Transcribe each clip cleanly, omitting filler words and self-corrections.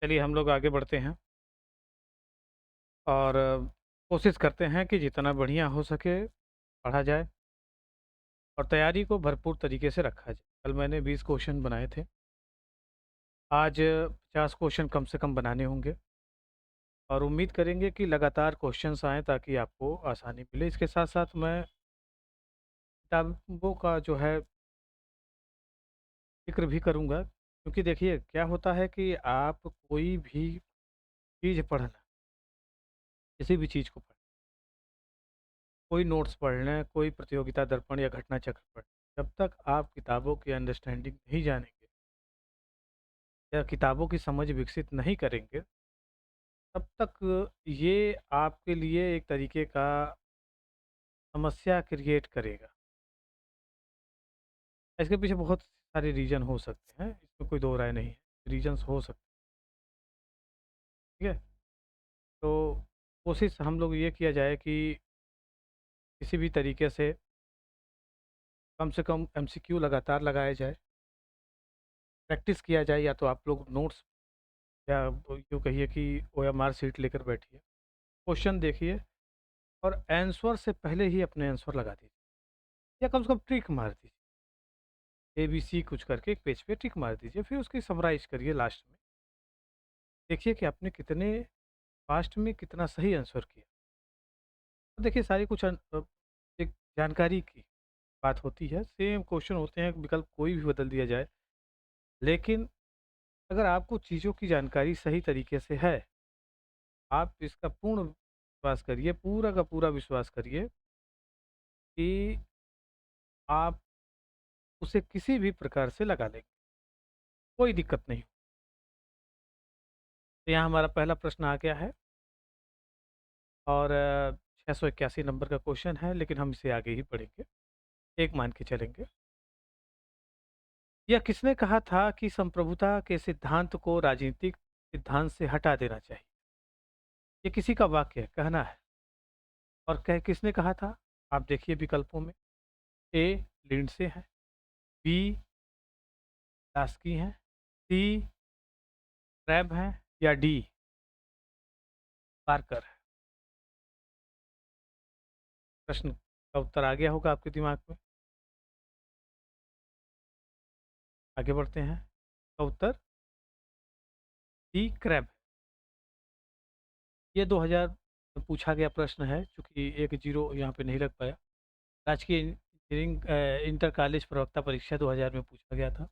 चलिए हम लोग आगे बढ़ते हैं और कोशिश करते हैं कि जितना बढ़िया हो सके पढ़ा जाए और तैयारी को भरपूर तरीके से रखा जाए। कल मैंने 20 क्वेश्चन बनाए थे, आज 50 क्वेश्चन कम से कम बनाने होंगे और उम्मीद करेंगे कि लगातार क्वेश्चंस आएँ ताकि आपको आसानी मिले। इसके साथ-साथ मैं किताबों का जो है ज़िक्र भी करूँगा, क्योंकि देखिए क्या होता है कि आप कोई भी चीज़ पढ़ना, किसी भी चीज़ को पढ़ें, कोई नोट्स पढ़ लें, कोई प्रतियोगिता दर्पण या घटना चक्र पढ़ें, जब तक आप किताबों की अंडरस्टैंडिंग नहीं जानेंगे या किताबों की समझ विकसित नहीं करेंगे, तब तक ये आपके लिए एक तरीके का समस्या क्रिएट करेगा। इसके पीछे बहुत सारे रीज़न हो सकते हैं, इसमें कोई दो राय नहीं है, रीज़न्स हो सकते हैं, ठीक है? तो कोशिश हम लोग ये किया जाए कि किसी भी तरीके से कम से कम एमसीक्यू लगातार लगाया जाए, प्रैक्टिस किया जाए, या तो आप लोग नोट्स या यूँ कहिए कि ओएमआर शीट लेकर बैठिए, क्वेश्चन देखिए और आंसर से पहले ही अपने आंसर लगा दीजिए या कम से कम ट्रिक मार दीजिए। एबीसी कुछ करके एक पेज पे टिक मार दीजिए, फिर उसकी समराइज़ करिए लास्ट में। देखिए कि आपने कितने फास्ट में कितना सही आंसर किया। तो देखिए सारी कुछ एक जानकारी की बात होती है, सेम क्वेश्चन होते हैं, विकल्प कोई भी बदल दिया जाए, लेकिन अगर आपको चीज़ों की जानकारी सही तरीके से है, आप इसका पूर्ण विश्वास करिए, पूरा का पूरा विश्वास करिए कि आप उसे किसी भी प्रकार से लगा लेंगे, कोई दिक्कत नहीं। तो यहाँ हमारा पहला प्रश्न आ गया है और 681 नंबर का क्वेश्चन है, लेकिन हम इसे आगे ही पढ़ेंगे, एक मान के चलेंगे। यह किसने कहा था कि संप्रभुता के सिद्धांत को राजनीतिक सिद्धांत से हटा देना चाहिए? ये किसी का वाक्य है, कहना है। और कह किसने कहा था? आप देखिए विकल्पों में, ए लिंडसे है, बी लास्की हैं, सी क्रैब हैं या डी पार्कर है। प्रश्न का उत्तर आ गया होगा आपके दिमाग में। आगे बढ़ते हैं। का उत्तर डी क्रैब। ये 2000 में पूछा गया प्रश्न है, चूँकि 1 0 यहाँ पे नहीं लग पाया। राजकीय इंजीनियरिंग इंटर कॉलेज प्रवक्ता परीक्षा 2000 में पूछा गया था।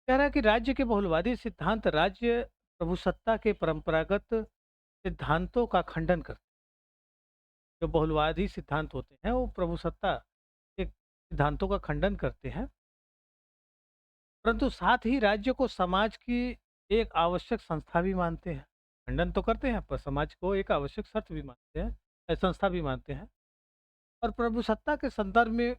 कह रहा है कि राज्य के बहुलवादी सिद्धांत राज्य प्रभुसत्ता के परंपरागत सिद्धांतों का खंडन करते हैं। जो बहुलवादी सिद्धांत होते हैं वो प्रभुसत्ता के सिद्धांतों का खंडन करते हैं, परंतु साथ ही राज्य को समाज की एक आवश्यक संस्था भी मानते हैं। खंडन तो करते हैं पर समाज को एक आवश्यक शर्त भी मानते हैं, संस्था भी मानते हैं। और प्रभुसत्ता के संदर्भ में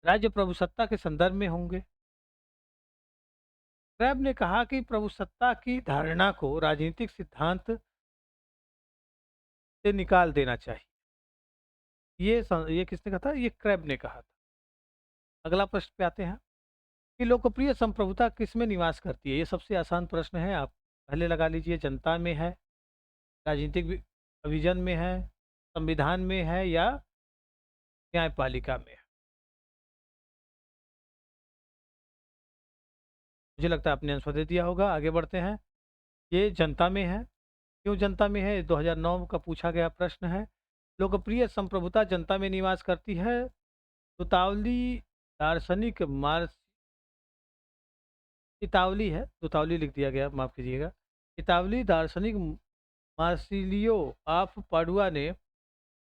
राज्य प्रभुसत्ता के संदर्भ में होंगे। क्रैब ने कहा कि प्रभुसत्ता की धारणा को राजनीतिक सिद्धांत से निकाल देना चाहिए। ये किसने कहा था? ये क्रैब ने कहा था। अगला प्रश्न पे आते हैं कि लोकप्रिय संप्रभुता किसमें निवास करती है? ये सबसे आसान प्रश्न है, आप पहले लगा लीजिए। जनता में है, राजनीतिक विजन में है, संविधान में है या न्यायपालिका में है? मुझे लगता है आपने आंसर दे दिया होगा। आगे बढ़ते हैं। ये जनता में है। क्यों जनता में है? 2009 का पूछा गया प्रश्न है। लोकप्रिय संप्रभुता जनता में निवास करती है। तुतावली दार्शनिक मार्स इतावली है, तुतावली लिख दिया गया, माफ़ कीजिएगा। इतावली दार्शनिक मार्सिलियो ऑफ पाडुआ ने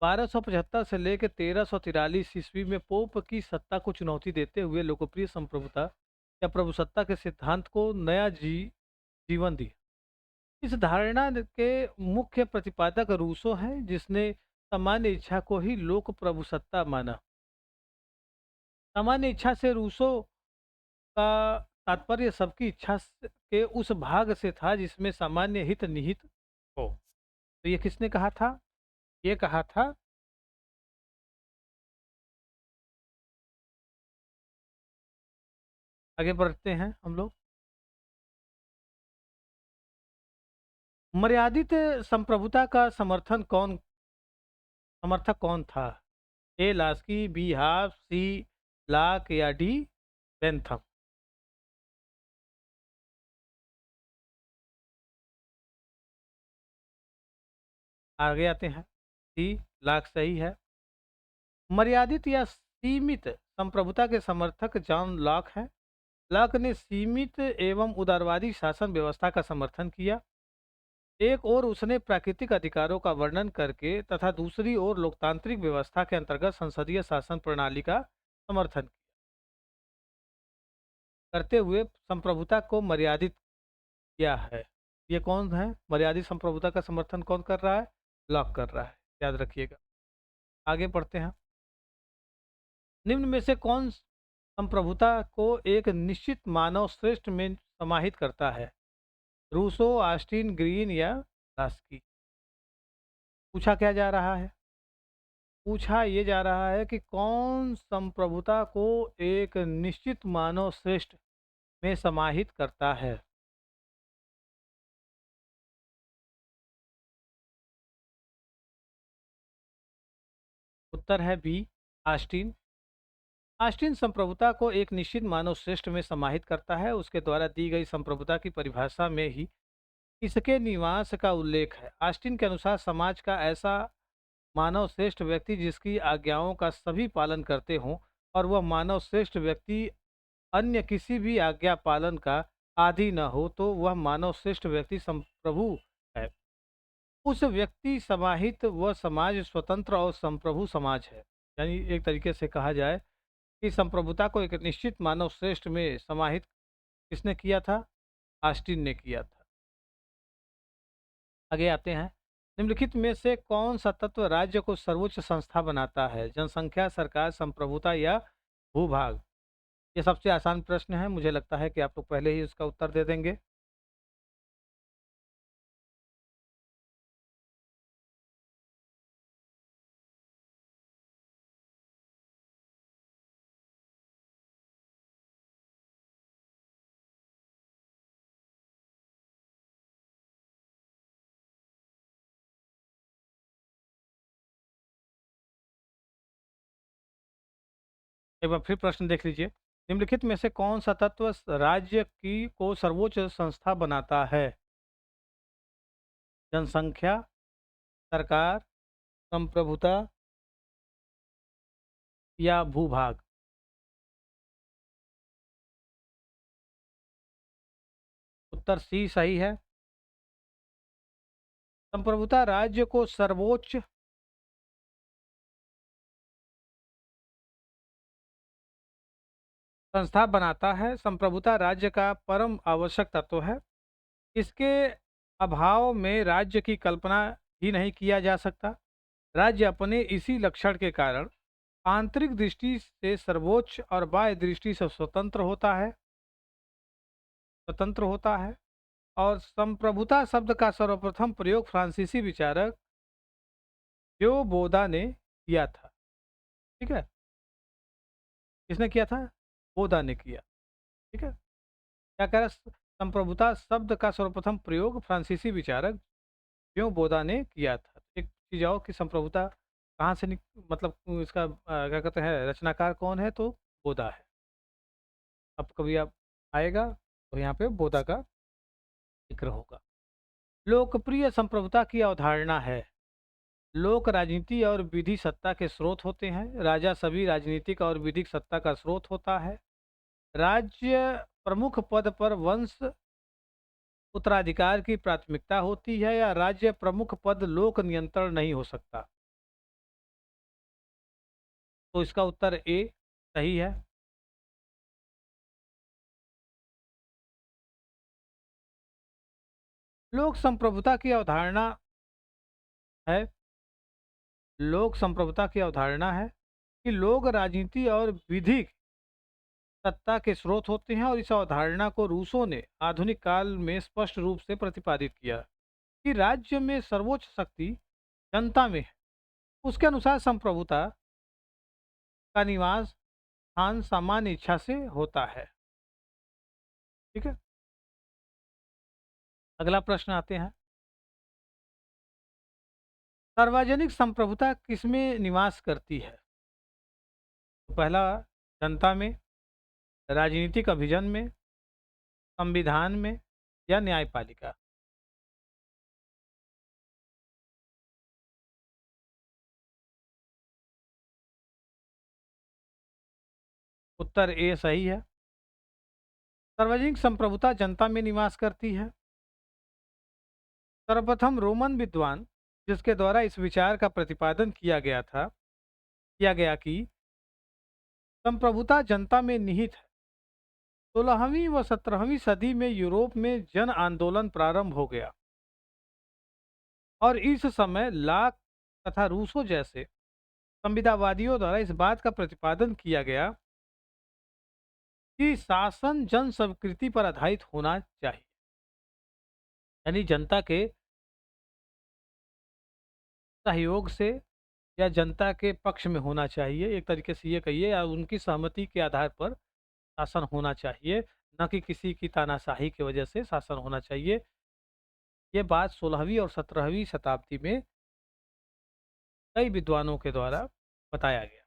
1275 से लेकर 1343 ईस्वी में पोप की सत्ता को चुनौती देते हुए लोकप्रिय संप्रभुता या प्रभुसत्ता के सिद्धांत को नया जीवन दिया। इस धारणा के मुख्य प्रतिपादक रूसो हैं, जिसने सामान्य इच्छा को ही लोक प्रभुसत्ता माना। सामान्य इच्छा से रूसो का तात्पर्य सबकी इच्छा के उस भाग से था जिसमें सामान्य हित निहित हो। तो ये किसने कहा था? ये कहा था आगे बढ़ते हैं हम लोग। मर्यादित संप्रभुता का समर्थक कौन था? ए लास्की, बी हाफ, सी लाक या डी बेंथम? आगे आते हैं। सी लाक सही है। मर्यादित या सीमित संप्रभुता के समर्थक जॉन लॉक हैं। लॉक ने सीमित एवं उदारवादी शासन व्यवस्था का समर्थन किया। एक ओर उसने प्राकृतिक अधिकारों का वर्णन करके तथा दूसरी ओर लोकतांत्रिक व्यवस्था के अंतर्गत संसदीय शासन प्रणाली का समर्थन करते हुए संप्रभुता को मर्यादित किया है। ये कौन है? मर्यादित संप्रभुता का समर्थन कौन कर रहा है? लॉक कर रहा है, याद रखिएगा। आगे पढ़ते हैं। निम्न में से कौन संप्रभुता को एक निश्चित मानव श्रेष्ठ में समाहित करता है? रूसो, ऑस्टिन, ग्रीन या लास्की? पूछा क्या जा रहा है? पूछा ये जा रहा है कि कौन संप्रभुता को एक निश्चित मानव श्रेष्ठ में समाहित करता है? उत्तर है बी, ऑस्टिन। ऑस्टिन संप्रभुता को एक निश्चित मानव श्रेष्ठ में समाहित करता है। उसके द्वारा दी गई संप्रभुता की परिभाषा में ही इसके निवास का उल्लेख है। ऑस्टिन के अनुसार समाज का ऐसा मानव श्रेष्ठ व्यक्ति जिसकी आज्ञाओं का सभी पालन करते हों और वह मानव श्रेष्ठ व्यक्ति अन्य किसी भी आज्ञा पालन का आदि न हो, तो वह मानव श्रेष्ठ व्यक्ति संप्रभु है। उस व्यक्ति समाहित वह समाज स्वतंत्र और संप्रभु समाज है। यानी एक तरीके से कहा जाए कि संप्रभुता को एक निश्चित मानव श्रेष्ठ में समाहित किसने किया था? ऑस्टिन ने किया था। आगे आते हैं। निम्नलिखित में से कौन सा तत्व राज्य को सर्वोच्च संस्था बनाता है? जनसंख्या, सरकार, संप्रभुता या भूभाग? ये सबसे आसान प्रश्न है, मुझे लगता है कि आप लोग पहले ही उसका उत्तर दे देंगे। एक बार फिर प्रश्न देख लीजिए। निम्नलिखित में से कौन सा तत्व राज्य की को सर्वोच्च संस्था बनाता है? जनसंख्या, सरकार, संप्रभुता या भूभाग? उत्तर सी सही है। संप्रभुता राज्य को सर्वोच्च संस्था बनाता है। संप्रभुता राज्य का परम आवश्यक तत्व है। इसके अभाव में राज्य की कल्पना ही नहीं किया जा सकता। राज्य अपने इसी लक्षण के कारण आंतरिक दृष्टि से सर्वोच्च और बाह्य दृष्टि से स्वतंत्र होता है। और संप्रभुता शब्द का सर्वप्रथम प्रयोग फ्रांसीसी विचारक जो बोदा ने किया था। ठीक है, किसने किया था? बोदा ने किया। ठीक है, क्या कह रहा है? संप्रभुता शब्द का सर्वप्रथम प्रयोग फ्रांसीसी विचारक जो बोदा ने किया था। एक चीज और कि संप्रभुता कहाँ से मतलब इसका क्या कहते हैं, रचनाकार कौन है? तो बोदा है। अब कभी आप आएगा तो यहाँ पे बोदा का जिक्र होगा। लोकप्रिय संप्रभुता की अवधारणा है। लोक राजनीति और विधि सत्ता के स्रोत होते हैं। राजा सभी राजनीतिक और विधिक सत्ता का स्रोत होता है। राज्य प्रमुख पद पर वंश उत्तराधिकार की प्राथमिकता होती है, या राज्य प्रमुख पद लोक नियंत्रण नहीं हो सकता? तो इसका उत्तर ए सही है। लोक संप्रभुता की अवधारणा है लोक संप्रभुता की अवधारणा है कि लोग राजनीति और विधिक सत्ता के स्रोत होते हैं, और इस अवधारणा को रूसो ने आधुनिक काल में स्पष्ट रूप से प्रतिपादित किया कि राज्य में सर्वोच्च शक्ति जनता में है। उसके अनुसार संप्रभुता का निवास स्थान सामान्य इच्छा से होता है। ठीक है। अगला प्रश्न आते हैं, सार्वजनिक संप्रभुता किसमें निवास करती है? तो पहला, जनता में, राजनीतिक अभिजन में, संविधान में या न्यायपालिका? उत्तर ए सही है। सार्वजनिक संप्रभुता जनता में निवास करती है। सर्वप्रथम रोमन विद्वान जिसके द्वारा इस विचार का प्रतिपादन किया गया कि संप्रभुता जनता में निहित है, 16वीं व 17वीं सदी में यूरोप में जन आंदोलन प्रारंभ हो गया और इस समय लाक तथा रूसो जैसे संविदावादियों द्वारा इस बात का प्रतिपादन किया गया कि शासन जन स्वीकृति पर आधारित होना चाहिए, यानी जनता के सहयोग से या जनता के पक्ष में होना चाहिए, एक तरीके से ये कहिए, या उनकी सहमति के आधार पर शासन होना चाहिए, न कि किसी की तानाशाही की वजह से शासन होना चाहिए। ये बात 16वीं और 17वीं शताब्दी में कई विद्वानों के द्वारा बताया गया।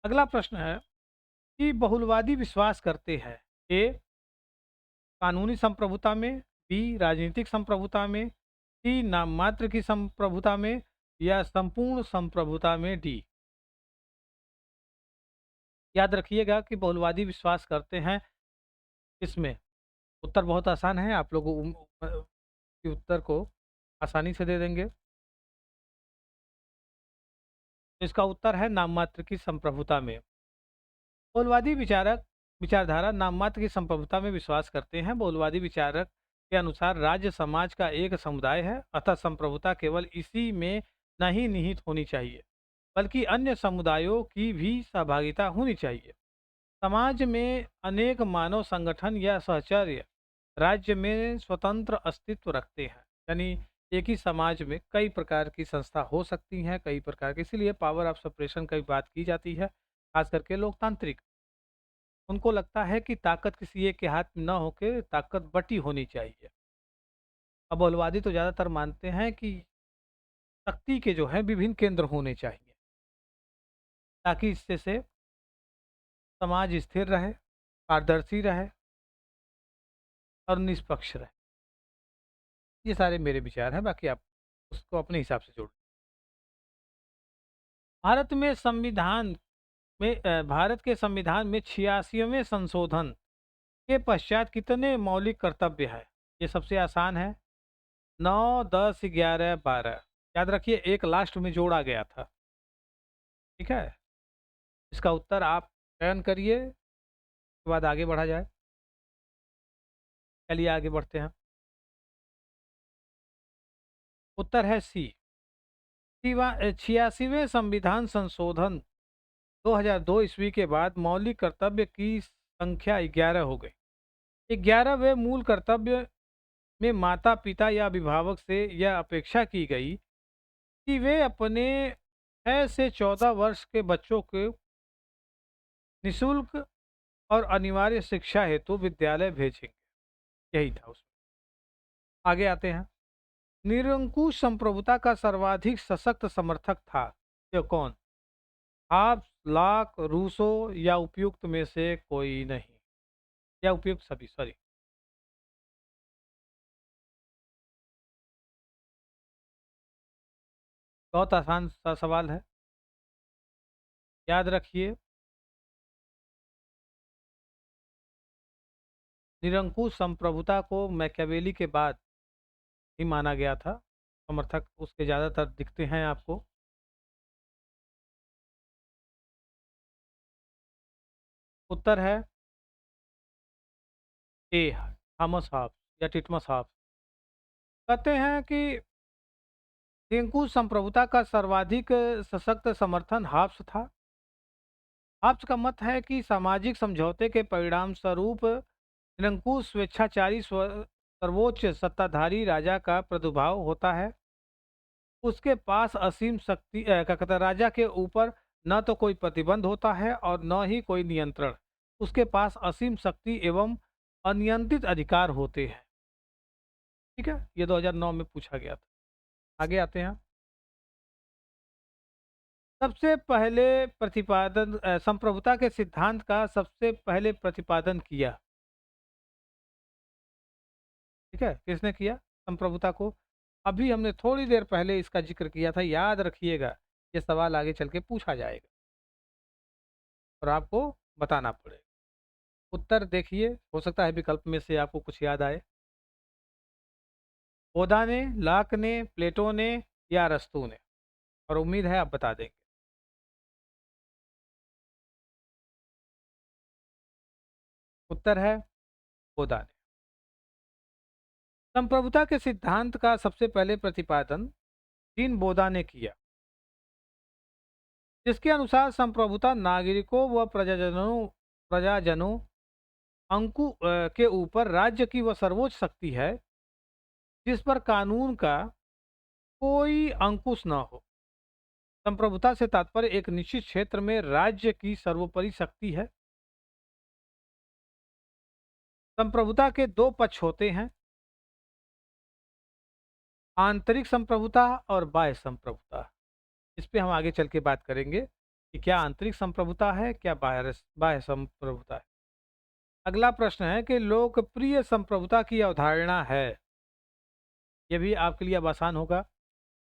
अगला प्रश्न है कि बहुलवादी विश्वास करते हैं, ए कानूनी संप्रभुता में, बी राजनीतिक संप्रभुता में, सी नाम मात्र की संप्रभुता में या संपूर्ण संप्रभुता में, डी? याद रखिएगा कि बहुलवादी विश्वास करते हैं इसमें। उत्तर बहुत आसान है, आप लोग कि उत्तर को आसानी से दे देंगे। तो इसका उत्तर है नाम मात्र की संप्रभुता में। बहुलवादी विचारधारा नाम मात्र की संप्रभुता में विश्वास करते हैं। बहुलवादी विचारक के अनुसार राज्य समाज का एक समुदाय है, अतः संप्रभुता केवल इसी में नहीं निहित होनी चाहिए, बल्कि अन्य समुदायों की भी सहभागिता होनी चाहिए। समाज में अनेक मानव संगठन या सहचर्य राज्य में स्वतंत्र अस्तित्व रखते हैं, यानी एक ही समाज में कई प्रकार की संस्था हो सकती हैं, कई प्रकार की, इसीलिए पावर ऑफ सेपरेशन की बात की जाती है, खास करके लोकतांत्रिक। उनको लगता है कि ताकत किसी एक के हाथ में न होके ताकत बटी होनी चाहिए। अब बहुलवादी तो ज़्यादातर मानते हैं कि शक्ति के जो है विभिन्न केंद्र होने चाहिए, ताकि इससे से समाज स्थिर रहे, पारदर्शी रहे और निष्पक्ष रहे। ये सारे मेरे विचार हैं, बाकी आप उसको अपने हिसाब से जोड़। भारत में संविधान भारत के संविधान में 86वें संशोधन के पश्चात कितने मौलिक कर्तव्य है? ये सबसे आसान है, 9, 10, 11, 12। याद रखिए एक लास्ट में जोड़ा गया था, ठीक है। इसका उत्तर आप चयन करिए, उसके बाद आगे बढ़ा जाए। चलिए आगे बढ़ते हैं। उत्तर है सी, 86वें संविधान संशोधन 2002 ईस्वी के बाद मौलिक कर्तव्य की संख्या 11 हो गई। 11वें मूल कर्तव्य में माता पिता या अभिभावक से यह अपेक्षा की गई कि वे अपने 6 से 14 वर्ष के बच्चों को निःशुल्क और अनिवार्य शिक्षा हेतु विद्यालय भेजेंगे। यही था उसमें। आगे आते हैं। निरंकुश संप्रभुता का सर्वाधिक सशक्त समर्थक था, यह कौन? हाब्स, लाक, रूसो या उपयुक्त में से कोई नहीं, या उपयुक्त सभी, सॉरी। बहुत आसान सा सवाल है, याद रखिए। निरंकुश संप्रभुता को मैकियावेली के बाद ही माना गया था, समर्थक उसके ज़्यादातर दिखते हैं आपको। उत्तर है ए, थॉमस हॉब्स या टिटमस हॉब्स। कहते हैं कि निरंकुश संप्रभुता का सर्वाधिक सशक्त समर्थन हॉब्स था। हॉब्स का मत है कि सामाजिक समझौते के परिणाम स्वरूप निरंकुश स्वेच्छाचारी सर्वोच्च सत्ताधारी राजा का प्रादुर्भाव होता है। उसके पास असीम शक्ति क्या कहते हैं, राजा के ऊपर न तो कोई प्रतिबंध होता है और न ही कोई नियंत्रण। उसके पास असीम शक्ति एवं अनियंत्रित अधिकार होते हैं। ठीक है, ये 2009 में पूछा गया था। आगे आते हैं। सबसे पहले संप्रभुता के सिद्धांत का सबसे पहले प्रतिपादन किया। ठीक है, किसने किया संप्रभुता को? अभी हमने थोड़ी देर पहले इसका जिक्र किया था, याद रखिएगा। ये सवाल आगे चल के पूछा जाएगा और आपको बताना पड़ेगा। उत्तर देखिए, हो सकता है विकल्प में से आपको कुछ याद आए। ओदा ने, लाक ने, प्लेटो ने या अरस्तू ने? और उम्मीद है आप बता देंगे। उत्तर है ओदा ने। संप्रभुता के सिद्धांत का सबसे पहले प्रतिपादन जीन बोदा ने किया, जिसके अनुसार संप्रभुता नागरिकों व प्रजाजनों के ऊपर राज्य की वह सर्वोच्च शक्ति है जिस पर कानून का कोई अंकुश न हो। संप्रभुता से तात्पर्य एक निश्चित क्षेत्र में राज्य की सर्वोपरि शक्ति है। संप्रभुता के दो पक्ष होते हैं, आंतरिक संप्रभुता और बाह्य संप्रभुता। इस पे हम आगे चल के बात करेंगे कि क्या आंतरिक संप्रभुता है, क्या बाह्य बाह्य संप्रभुता है। अगला प्रश्न है कि लोकप्रिय संप्रभुता की अवधारणा है। यह भी आपके लिए अब आसान होगा।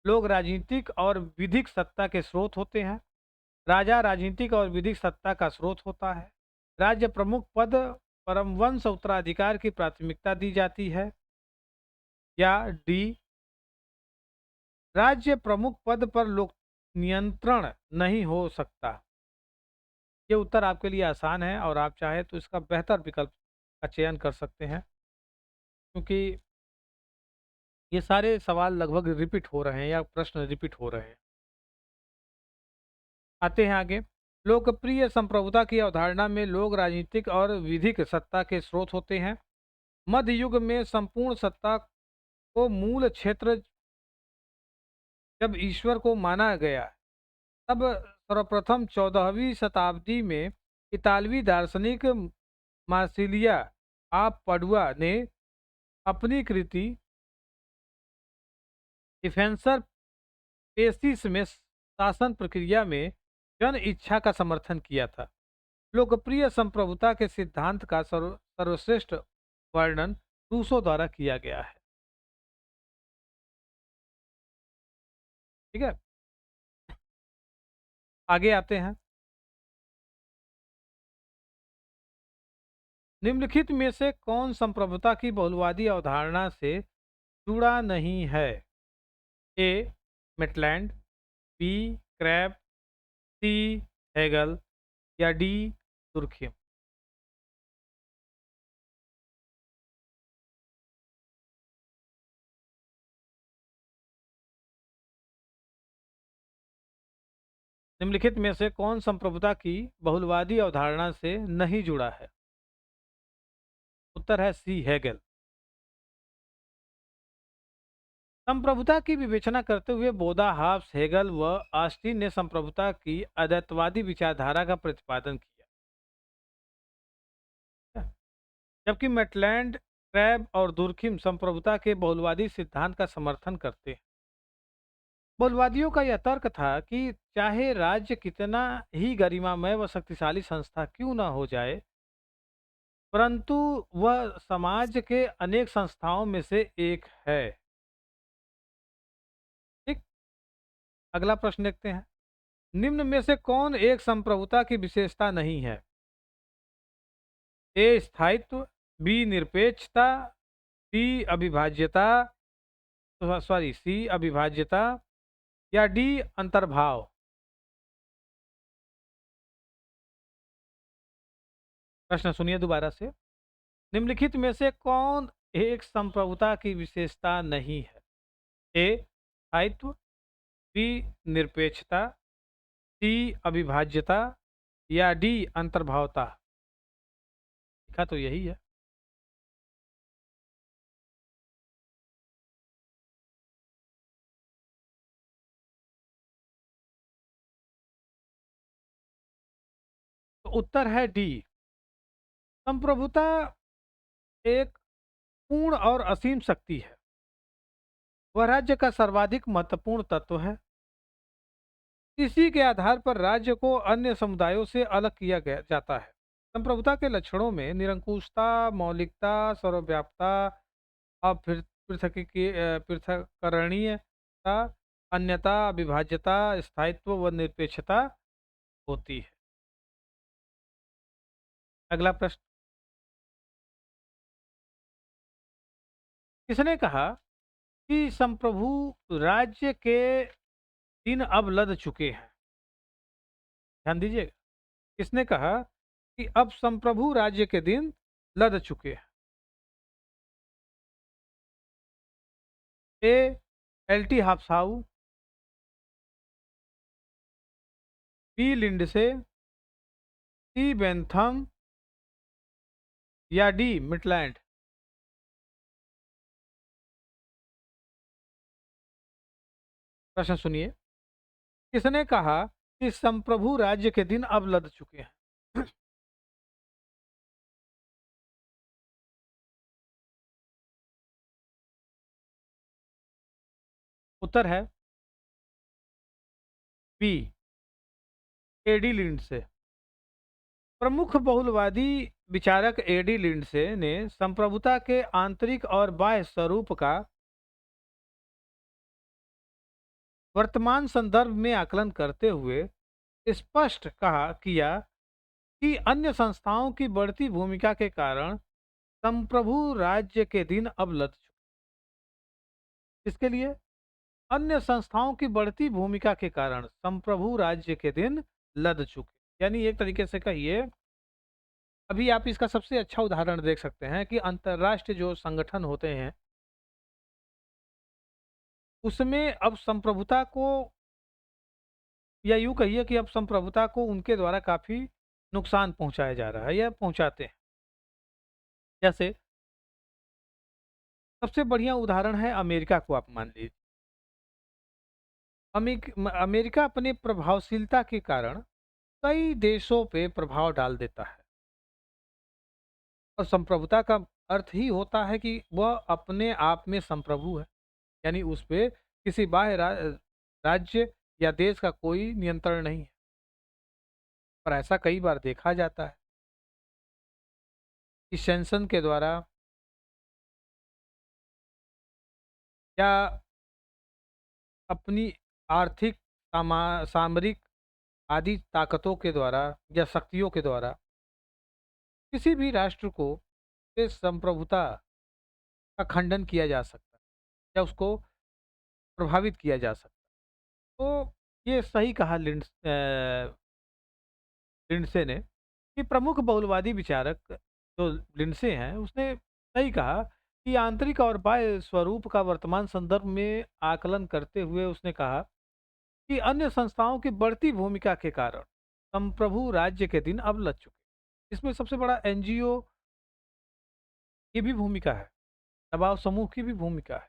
लोग राजनीतिक और विधिक सत्ता के स्रोत होते हैं। राजा राजनीतिक और विधिक सत्ता का स्रोत होता है। राज्य प्रमुख पद परमवंश उत्तराधिकार की प्राथमिकता दी जाती है। या डी, राज्य प्रमुख पद पर लोक नियंत्रण नहीं हो सकता। ये उत्तर आपके लिए आसान है और आप चाहे तो इसका बेहतर विकल्प का चयन कर सकते हैं, क्योंकि ये सारे सवाल लगभग रिपीट हो रहे हैं या प्रश्न रिपीट हो रहे हैं। आते हैं आगे। लोकप्रिय संप्रभुता की अवधारणा में लोग राजनीतिक और विधिक सत्ता के स्रोत होते हैं। मध्य युग में संपूर्ण सत्ता को मूल क्षेत्र जब ईश्वर को माना गया, तब सर्वप्रथम 14वीं शताब्दी में इतालवी दार्शनिक मार्सिलिया आप पडुआ ने अपनी कृति डिफेंसर पेसिस में शासन प्रक्रिया में जन इच्छा का समर्थन किया था। लोकप्रिय संप्रभुता के सिद्धांत का सर्वश्रेष्ठ वर्णन रूसो द्वारा किया गया है। ठीक है, आगे आते हैं। निम्नलिखित में से कौन संप्रभुता की बहुलवादी अवधारणा से जुड़ा नहीं है? ए मेटलैंड, बी क्रैब, सी हेगल या डी तुर्खिम? निम्नलिखित में से कौन संप्रभुता की बहुलवादी अवधारणा से नहीं जुड़ा है? उत्तर है सी हेगल। संप्रभुता की विवेचना करते हुए बोदा, हाब्स, हेगल व ऑस्टिन ने संप्रभुता की अद्वैतवादी विचारधारा का प्रतिपादन किया, जबकि मेटलैंड, क्रैब और दुर्खिम संप्रभुता के बहुलवादी सिद्धांत का समर्थन करते हैं। बहुलवादियों का यह तर्क था कि चाहे राज्य कितना ही गरिमामय व शक्तिशाली संस्था क्यों न हो जाए, परंतु वह समाज के अनेक संस्थाओं में से एक है। ठीक, अगला प्रश्न देखते हैं। निम्न में से कौन एक संप्रभुता की विशेषता नहीं है? ए स्थायित्व, बी निरपेक्षता, सी अविभाज्यता, सॉरी सी अविभाज्यता या डी अंतर्भाव? प्रश्न सुनिए दोबारा से। निम्नलिखित में से कौन एक संप्रभुता की विशेषता नहीं है? ए स्थायित्व, बी निरपेक्षता, सी अविभाज्यता या डी अंतर्भावता? लिखा तो यही है। तो उत्तर है डी संप्रभुता एक पूर्ण और असीम शक्ति है। वह राज्य का सर्वाधिक महत्वपूर्ण तत्व है। इसी के आधार पर राज्य को अन्य समुदायों से अलग किया गया जाता है। संप्रभुता के लक्षणों में निरंकुशता, मौलिकता, सर्वव्यापता और फिर पृथक्करणीयता, अन्यता, विभाज्यता, स्थायित्व व निरपेक्षता होती है। अगला प्रश्न, किसने कहा कि संप्रभु राज्य के दिन अब लद चुके हैं? ध्यान दीजिएगा, किसने कहा कि अब संप्रभु राज्य के दिन लद चुके हैं? A L T Hobhouse, B Lindsay, C Bentham या डी मिटलैंड? प्रश्न सुनिए, किसने कहा कि संप्रभु राज्य के दिन अब लद चुके हैं? उत्तर है बी एडी लिंडसे। प्रमुख बहुलवादी विचारक एडी लिंडसे ने संप्रभुता के आंतरिक और बाह्य स्वरूप का वर्तमान संदर्भ में आकलन करते हुए स्पष्ट कहा किया कि अन्य संस्थाओं की बढ़ती भूमिका के कारण संप्रभु राज्य के दिन अब लद चुके। इसके लिए अन्य संस्थाओं की बढ़ती भूमिका के कारण संप्रभु राज्य के दिन लद चुके, यानी एक तरीके से कहिए, अभी आप इसका सबसे अच्छा उदाहरण देख सकते हैं कि अंतर्राष्ट्रीय जो संगठन होते हैं उसमें अब संप्रभुता को, या यूं कहिए कि अब संप्रभुता को उनके द्वारा काफी नुकसान पहुंचाया जा रहा है या पहुंचाते हैं। जैसे सबसे बढ़िया उदाहरण है अमेरिका को आप मान लीजिए। अमेरिका अपने प्रभावशीलता के कारण कई देशों पे प्रभाव डाल देता है, और संप्रभुता का अर्थ ही होता है कि वह अपने आप में संप्रभु है, यानी उस पे किसी बाह्य राज्य या देश का कोई नियंत्रण नहीं है। पर ऐसा कई बार देखा जाता है कि सेंसन के द्वारा या अपनी आर्थिक, सामरिक आदि ताकतों के द्वारा या शक्तियों के द्वारा किसी भी राष्ट्र को इस संप्रभुता का खंडन किया जा सकता है या उसको प्रभावित किया जा सकता है। तो ये सही कहा लिंडसे ने कि प्रमुख बहुलवादी विचारक जो लिंडसे हैं उसने सही कहा कि आंतरिक और बाह्य स्वरूप का वर्तमान संदर्भ में आकलन करते हुए उसने कहा कि अन्य संस्थाओं की बढ़ती भूमिका के कारण संप्रभु राज्य के दिन अब लग चुके। इसमें सबसे बड़ा एनजीओ की भी भूमिका है, दबाव समूह की भी भूमिका है,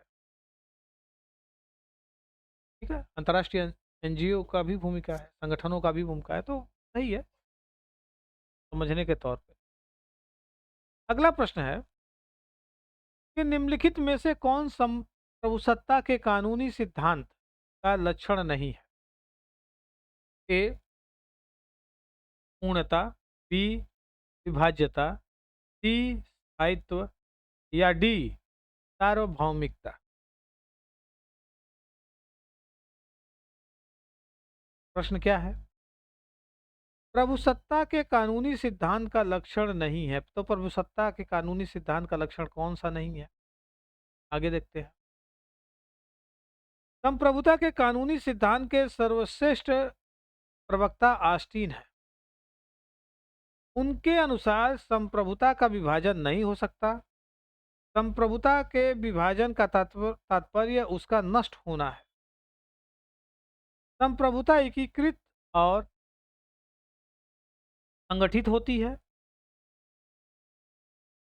ठीक है, अंतर्राष्ट्रीय एनजीओ का भी भूमिका है, संगठनों का भी भूमिका है, तो सही है समझने के तौर पे। अगला प्रश्न है कि निम्नलिखित में से कौन संप्रभुसत्ता के कानूनी सिद्धांत का लक्षण नहीं है? ए पूर्णता, बी विभाज्यता, सी स्थायित्व या डी सार्वभौमिकता? प्रश्न क्या है? प्रभुसत्ता के कानूनी सिद्धांत का लक्षण नहीं है, तो प्रभुसत्ता के कानूनी सिद्धांत का लक्षण कौन सा नहीं है? आगे देखते हैं। संप्रभुता के कानूनी सिद्धांत के सर्वश्रेष्ठ प्रवक्ता ऑस्टिन है। उनके अनुसार संप्रभुता का विभाजन नहीं हो सकता। संप्रभुता के विभाजन का तात्पर्य उसका नष्ट होना है। संप्रभुता एकीकृत और संगठित होती है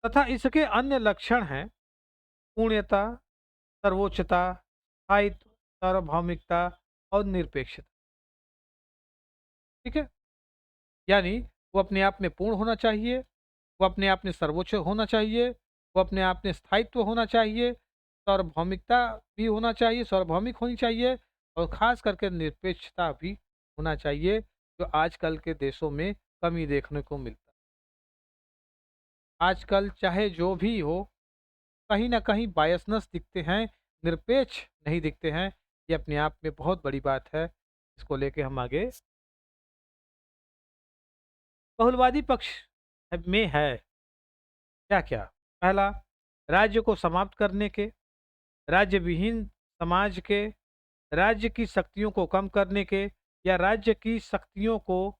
तथा इसके अन्य लक्षण हैं पूर्णता, सर्वोच्चता, स्थायित्व, सार्वभौमिकता और निरपेक्षता। ठीक है, यानी वो अपने आप में पूर्ण होना चाहिए, वो अपने आप में सर्वोच्च होना चाहिए, वो अपने आप में स्थायित्व होना चाहिए, सार्वभौमिकता भी होना चाहिए, सार्वभौमिक होनी चाहिए और ख़ास करके निरपेक्षता भी होना चाहिए, जो आजकल के देशों में कमी देखने को मिलता है। आजकल चाहे जो भी हो, कहीं न कहीं बायसनेस दिखते हैं, निरपेक्ष नहीं दिखते हैं। ये अपने आप में बहुत बड़ी बात है। इसको लेके हम आगे बहुलवादी पक्ष में है क्या-क्या? पहला, राज्य को समाप्त करने के, राज्य विहीन समाज के, राज्य की शक्तियों को कम करने के या राज्य की शक्तियों को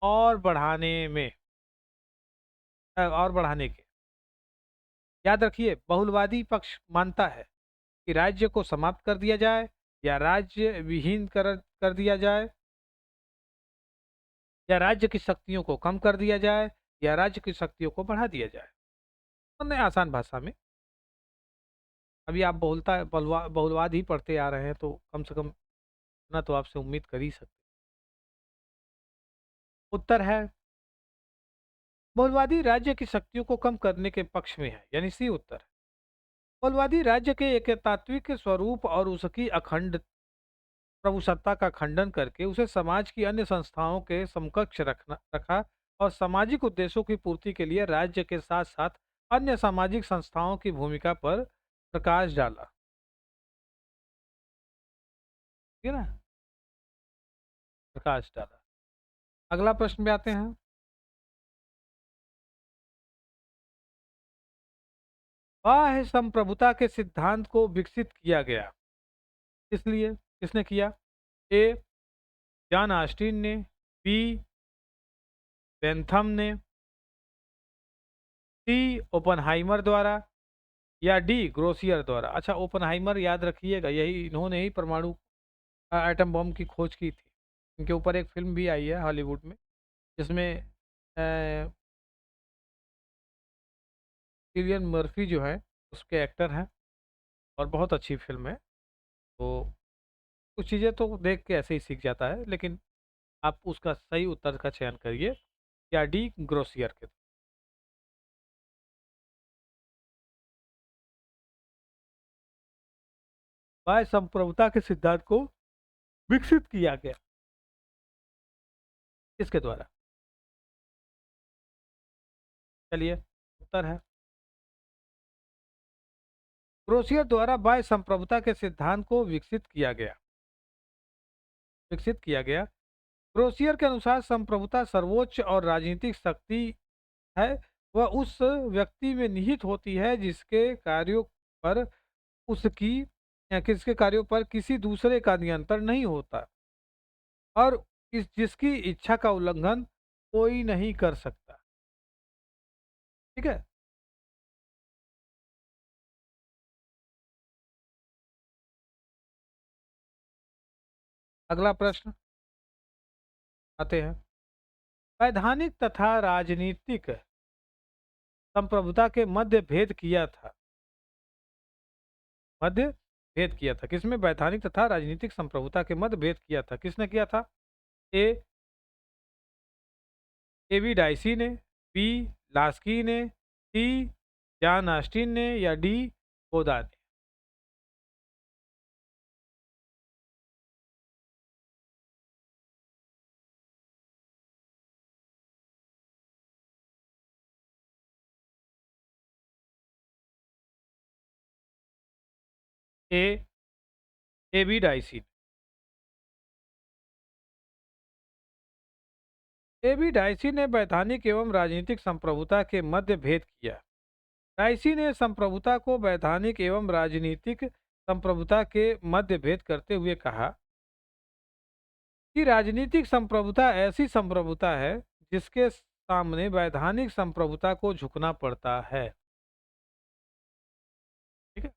और बढ़ाने में और बढ़ाने के। याद रखिए, बहुलवादी पक्ष मानता है कि राज्य को समाप्त कर दिया जाए या राज्य विहीन कर दिया जाए या राज्य की शक्तियों को कम कर दिया जाए या राज्य की शक्तियों को बढ़ा दिया जाए। हमने आसान भाषा में, अभी आप बहुलवाद ही पढ़ते आ रहे हैं तो कम से कम इतना तो आपसे उम्मीद कर ही सकते हैं। उत्तर है बहुलवादी राज्य की शक्तियों को कम करने के पक्ष में है, यानी सी उत्तर है। बहुलवादी राज्य के एकतात्विक स्वरूप और उसकी अखंड प्रभुसत्ता का खंडन करके उसे समाज की अन्य संस्थाओं के समकक्ष रखा और सामाजिक उद्देश्यों की पूर्ति के लिए राज्य के साथ साथ अन्य सामाजिक संस्थाओं की भूमिका पर प्रकाश डाला। ठीक है ना? प्रकाश डाला। अगला प्रश्न में आते हैं। बाह्य संप्रभुता के सिद्धांत को विकसित किया गया, इसलिए किसने किया? ए जॉन ऑस्टिन ने, बी बेंथम ने, सी ओपनहाइमर द्वारा या डी ग्रोसियर द्वारा। अच्छा, ओपनहाइमर याद रखिएगा, यही इन्होंने ही परमाणु एटम बम की खोज की थी। इनके ऊपर एक फिल्म भी आई है हॉलीवुड में, जिसमें किलियन मर्फी जो है उसके एक्टर हैं और बहुत अच्छी फिल्म है। तो कुछ चीज़ें तो देख के ऐसे ही सीख जाता है, लेकिन आप उसका सही उत्तर का चयन करिए, या डी ग्रोसियर के। बाह्य संप्रभुता के सिद्धांत को विकसित किया गया, किसके द्वारा? चलिए, उत्तर है क्रोशियर द्वारा बाह्य संप्रभुता के सिद्धांत को विकसित किया गया। क्रोशियर के अनुसार संप्रभुता सर्वोच्च और राजनीतिक शक्ति है। वह उस व्यक्ति में निहित होती है जिसके कार्यों पर उसकी या किसके कार्यों पर किसी दूसरे का नियंत्रण नहीं होता और जिसकी इच्छा का उल्लंघन कोई नहीं कर सकता। ठीक है। अगला प्रश्न आते हैं। वैधानिक तथा राजनीतिक संप्रभुता के मध्य भेद किया था। किसमें? वैधानिक तथा राजनीतिक संप्रभुता के मध्य भेद किया था। किसने किया था? ए एवी डाइसी ने, बी लास्की ने, सी जॉन ऑस्टिन ने या डी कोदा ने। ए एवी डाइसी। एवी डाइसी ने वैधानिक एवं राजनीतिक संप्रभुता के मध्य भेद किया। डाइसी ने संप्रभुता को वैधानिक एवं राजनीतिक संप्रभुता के मध्य भेद करते हुए कहा कि राजनीतिक संप्रभुता ऐसी संप्रभुता है जिसके सामने वैधानिक संप्रभुता को झुकना पड़ता है। ठीक है।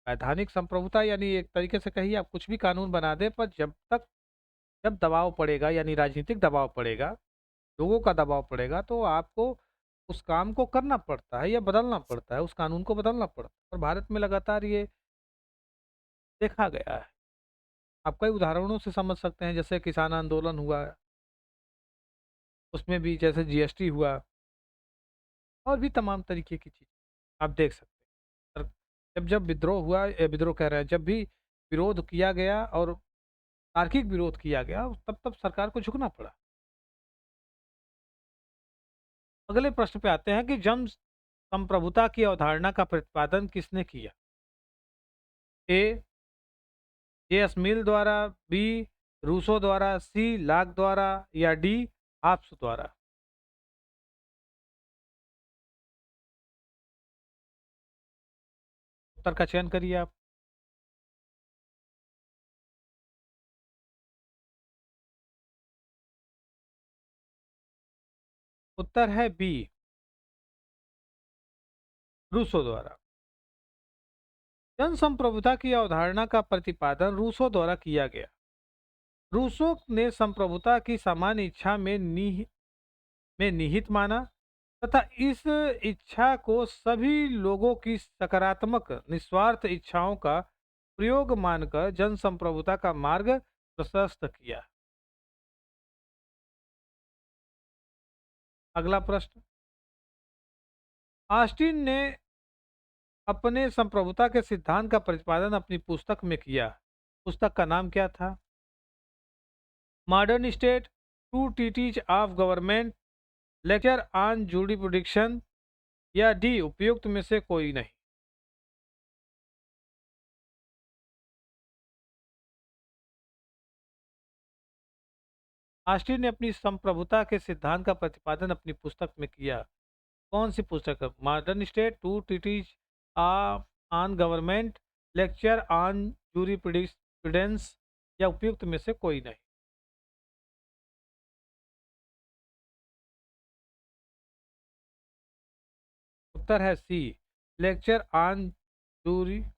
वैधानिक संप्रभुता यानी एक तरीके से कहिए आप कुछ भी कानून बना दे, पर जब दबाव पड़ेगा यानी राजनीतिक दबाव पड़ेगा, लोगों का दबाव पड़ेगा, तो आपको उस काम को करना पड़ता है या बदलना पड़ता है, उस कानून को बदलना पड़ता है। और भारत में लगातार ये देखा गया है। आप कई उदाहरणों से समझ सकते हैं, जैसे किसान आंदोलन हुआ, उसमें भी जैसे जीएसटी हुआ और भी तमाम तरीके की चीज़ आप देख सकते हैं। जब जब विद्रोह हुआ, विद्रोह कह रहे हैं, जब भी विरोध किया गया और तार्किक विरोध किया गया, तब तब सरकार को झुकना पड़ा। अगले प्रश्न पे आते हैं कि जन संप्रभुता की अवधारणा का प्रतिपादन किसने किया? ए जे.एस. मिल द्वारा, बी रूसो द्वारा, सी लाक द्वारा या डी हाब्स द्वारा? उत्तर का चयन करिए आप। उत्तर है बी रूसो द्वारा। जन संप्रभुता की अवधारणा का प्रतिपादन रूसो द्वारा किया गया। रूसो ने संप्रभुता की सामान्य इच्छा में निहित माना तथा इस इच्छा को सभी लोगों की सकारात्मक निस्वार्थ इच्छाओं का प्रयोग मानकर जन संप्रभुता का मार्ग प्रशस्त किया। अगला प्रश्न, ऑस्टिन ने अपने संप्रभुता के सिद्धांत का प्रतिपादन अपनी पुस्तक में किया। पुस्तक का नाम क्या था? Modern state, two treatises of government, lecture on jurisdiction या डी उपयुक्त में से कोई नहीं? ऑस्टिन ने अपनी संप्रभुता के सिद्धांत का प्रतिपादन अपनी पुस्तक में किया। कौन सी पुस्तक है? Modern state, two treatises on government, lecture on jurisprudence या उपयुक्त में से कोई नहीं? उत्तर है C, lecture on jurisprudence.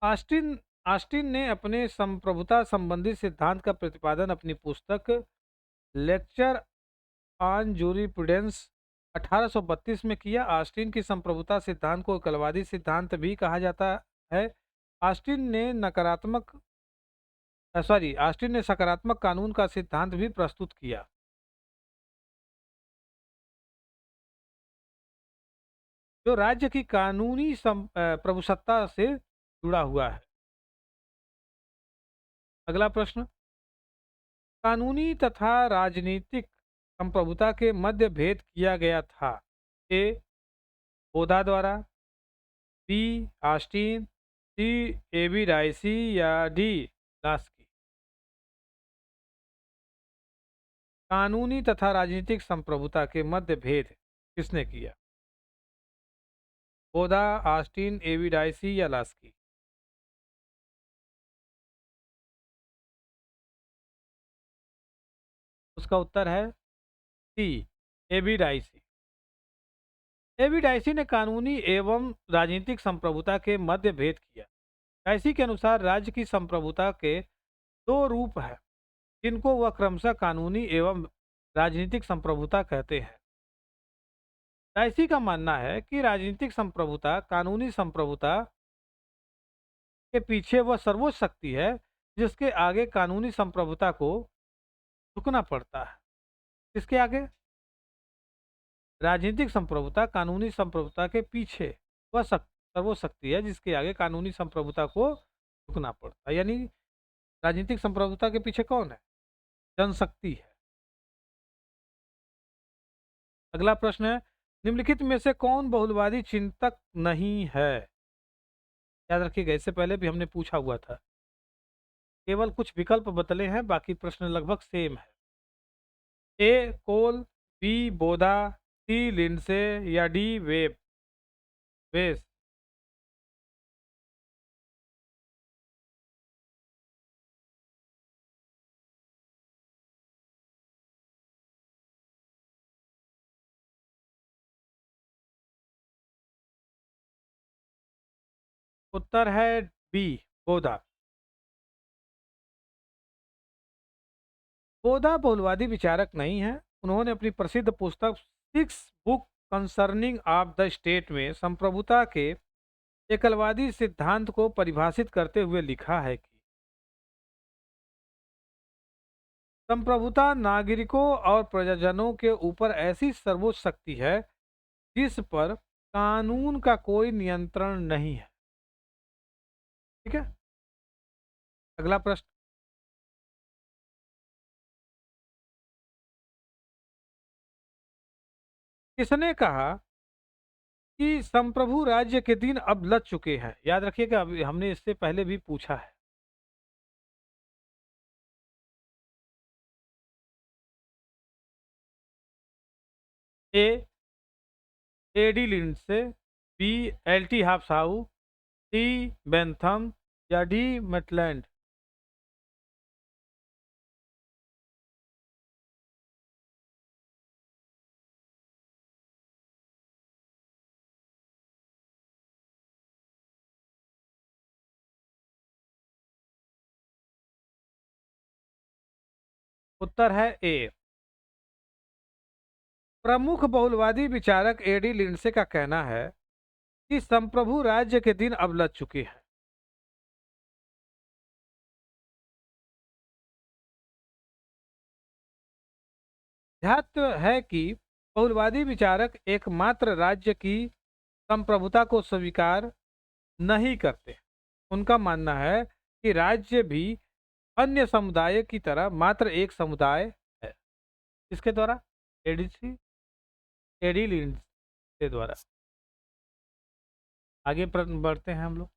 Austin Austin ने अपने संप्रभुता संबंधी सिद्धांत का प्रतिपादन अपनी पुस्तक लेक्चर ऑन जूरिप्रूडेंस 1832 में किया। ऑस्टिन की संप्रभुता सिद्धांत को एकलवादी सिद्धांत भी कहा जाता है। ऑस्टिन ने ऑस्टिन ने सकारात्मक कानून का सिद्धांत भी प्रस्तुत किया। जो राज्य की कानूनी प्रभुसत्ता से जुड़ा हुआ है। अगला प्रश्न, कानूनी तथा राजनीतिक संप्रभुता के मध्य भेद किया गया था। ए ओदा द्वारा, बी ऑस्टिन, सी एबी राइसी या डी लास्की? कानूनी तथा राजनीतिक संप्रभुता के मध्य भेद किसने किया? ओदा, ऑस्टिन, एबी राइसी या लास्की? उसका उत्तर है सी एबी राइसी। एबी डाइसी ने कानूनी एवं राजनीतिक संप्रभुता के मध्य भेद किया। डाइसी के अनुसार राज्य की संप्रभुता के दो रूप हैं जिनको वह क्रमशः कानूनी एवं राजनीतिक संप्रभुता कहते हैं। डाइसी का मानना है कि राजनीतिक संप्रभुता कानूनी संप्रभुता के पीछे वह सर्वोच्च शक्ति है जिसके आगे कानूनी संप्रभुता को झुकना पड़ता है। किसके आगे? राजनीतिक संप्रभुता कानूनी संप्रभुता के पीछे वह सर्वोच्च शक्ति है जिसके आगे कानूनी संप्रभुता को झुकना पड़ता है। यानी राजनीतिक संप्रभुता के पीछे कौन है? जनशक्ति है। अगला प्रश्न है, निम्नलिखित में से कौन बहुलवादी चिंतक नहीं है? याद रखिएगा, इससे पहले भी हमने पूछा हुआ था। केवल कुछ विकल्प बदले हैं, बाकी प्रश्न लगभग सेम है। ए कोल, बी बोधा, सी लिंडसे या डी वेस? उत्तर है बी बोधा। बोधा बहुलवादी विचारक नहीं है। उन्होंने अपनी प्रसिद्ध पुस्तक six book concerning of the state में संप्रभुता के एकलवादी सिद्धांत को परिभाषित करते हुए लिखा है कि संप्रभुता नागरिकों और प्रजाजनों के ऊपर ऐसी सर्वोच्च शक्ति है जिस पर कानून का कोई नियंत्रण नहीं है। ठीक है, अगला प्रश्न। किसने कहा कि संप्रभु राज्य के दिन अब लद चुके हैं? याद रखिएगा, अभी हमने इससे पहले भी पूछा है। A A D Lindsay, B L T Hobhouse, C Bentham या डी मेटलैंड। उत्तर है ए। प्रमुख बहुलवादी विचारक एडी लिंडसे का कहना है कि संप्रभु राज्य के दिन अब लद चुके हैं। ध्यात्म है कि बहुलवादी विचारक एकमात्र राज्य की संप्रभुता को स्वीकार नहीं करते। उनका मानना है कि राज्य भी अन्य समुदाय की तरह मात्र एक समुदाय है। इसके द्वारा, एडीसी एडी लिंड्स के द्वारा। आगे बढ़ते हैं हम लोग।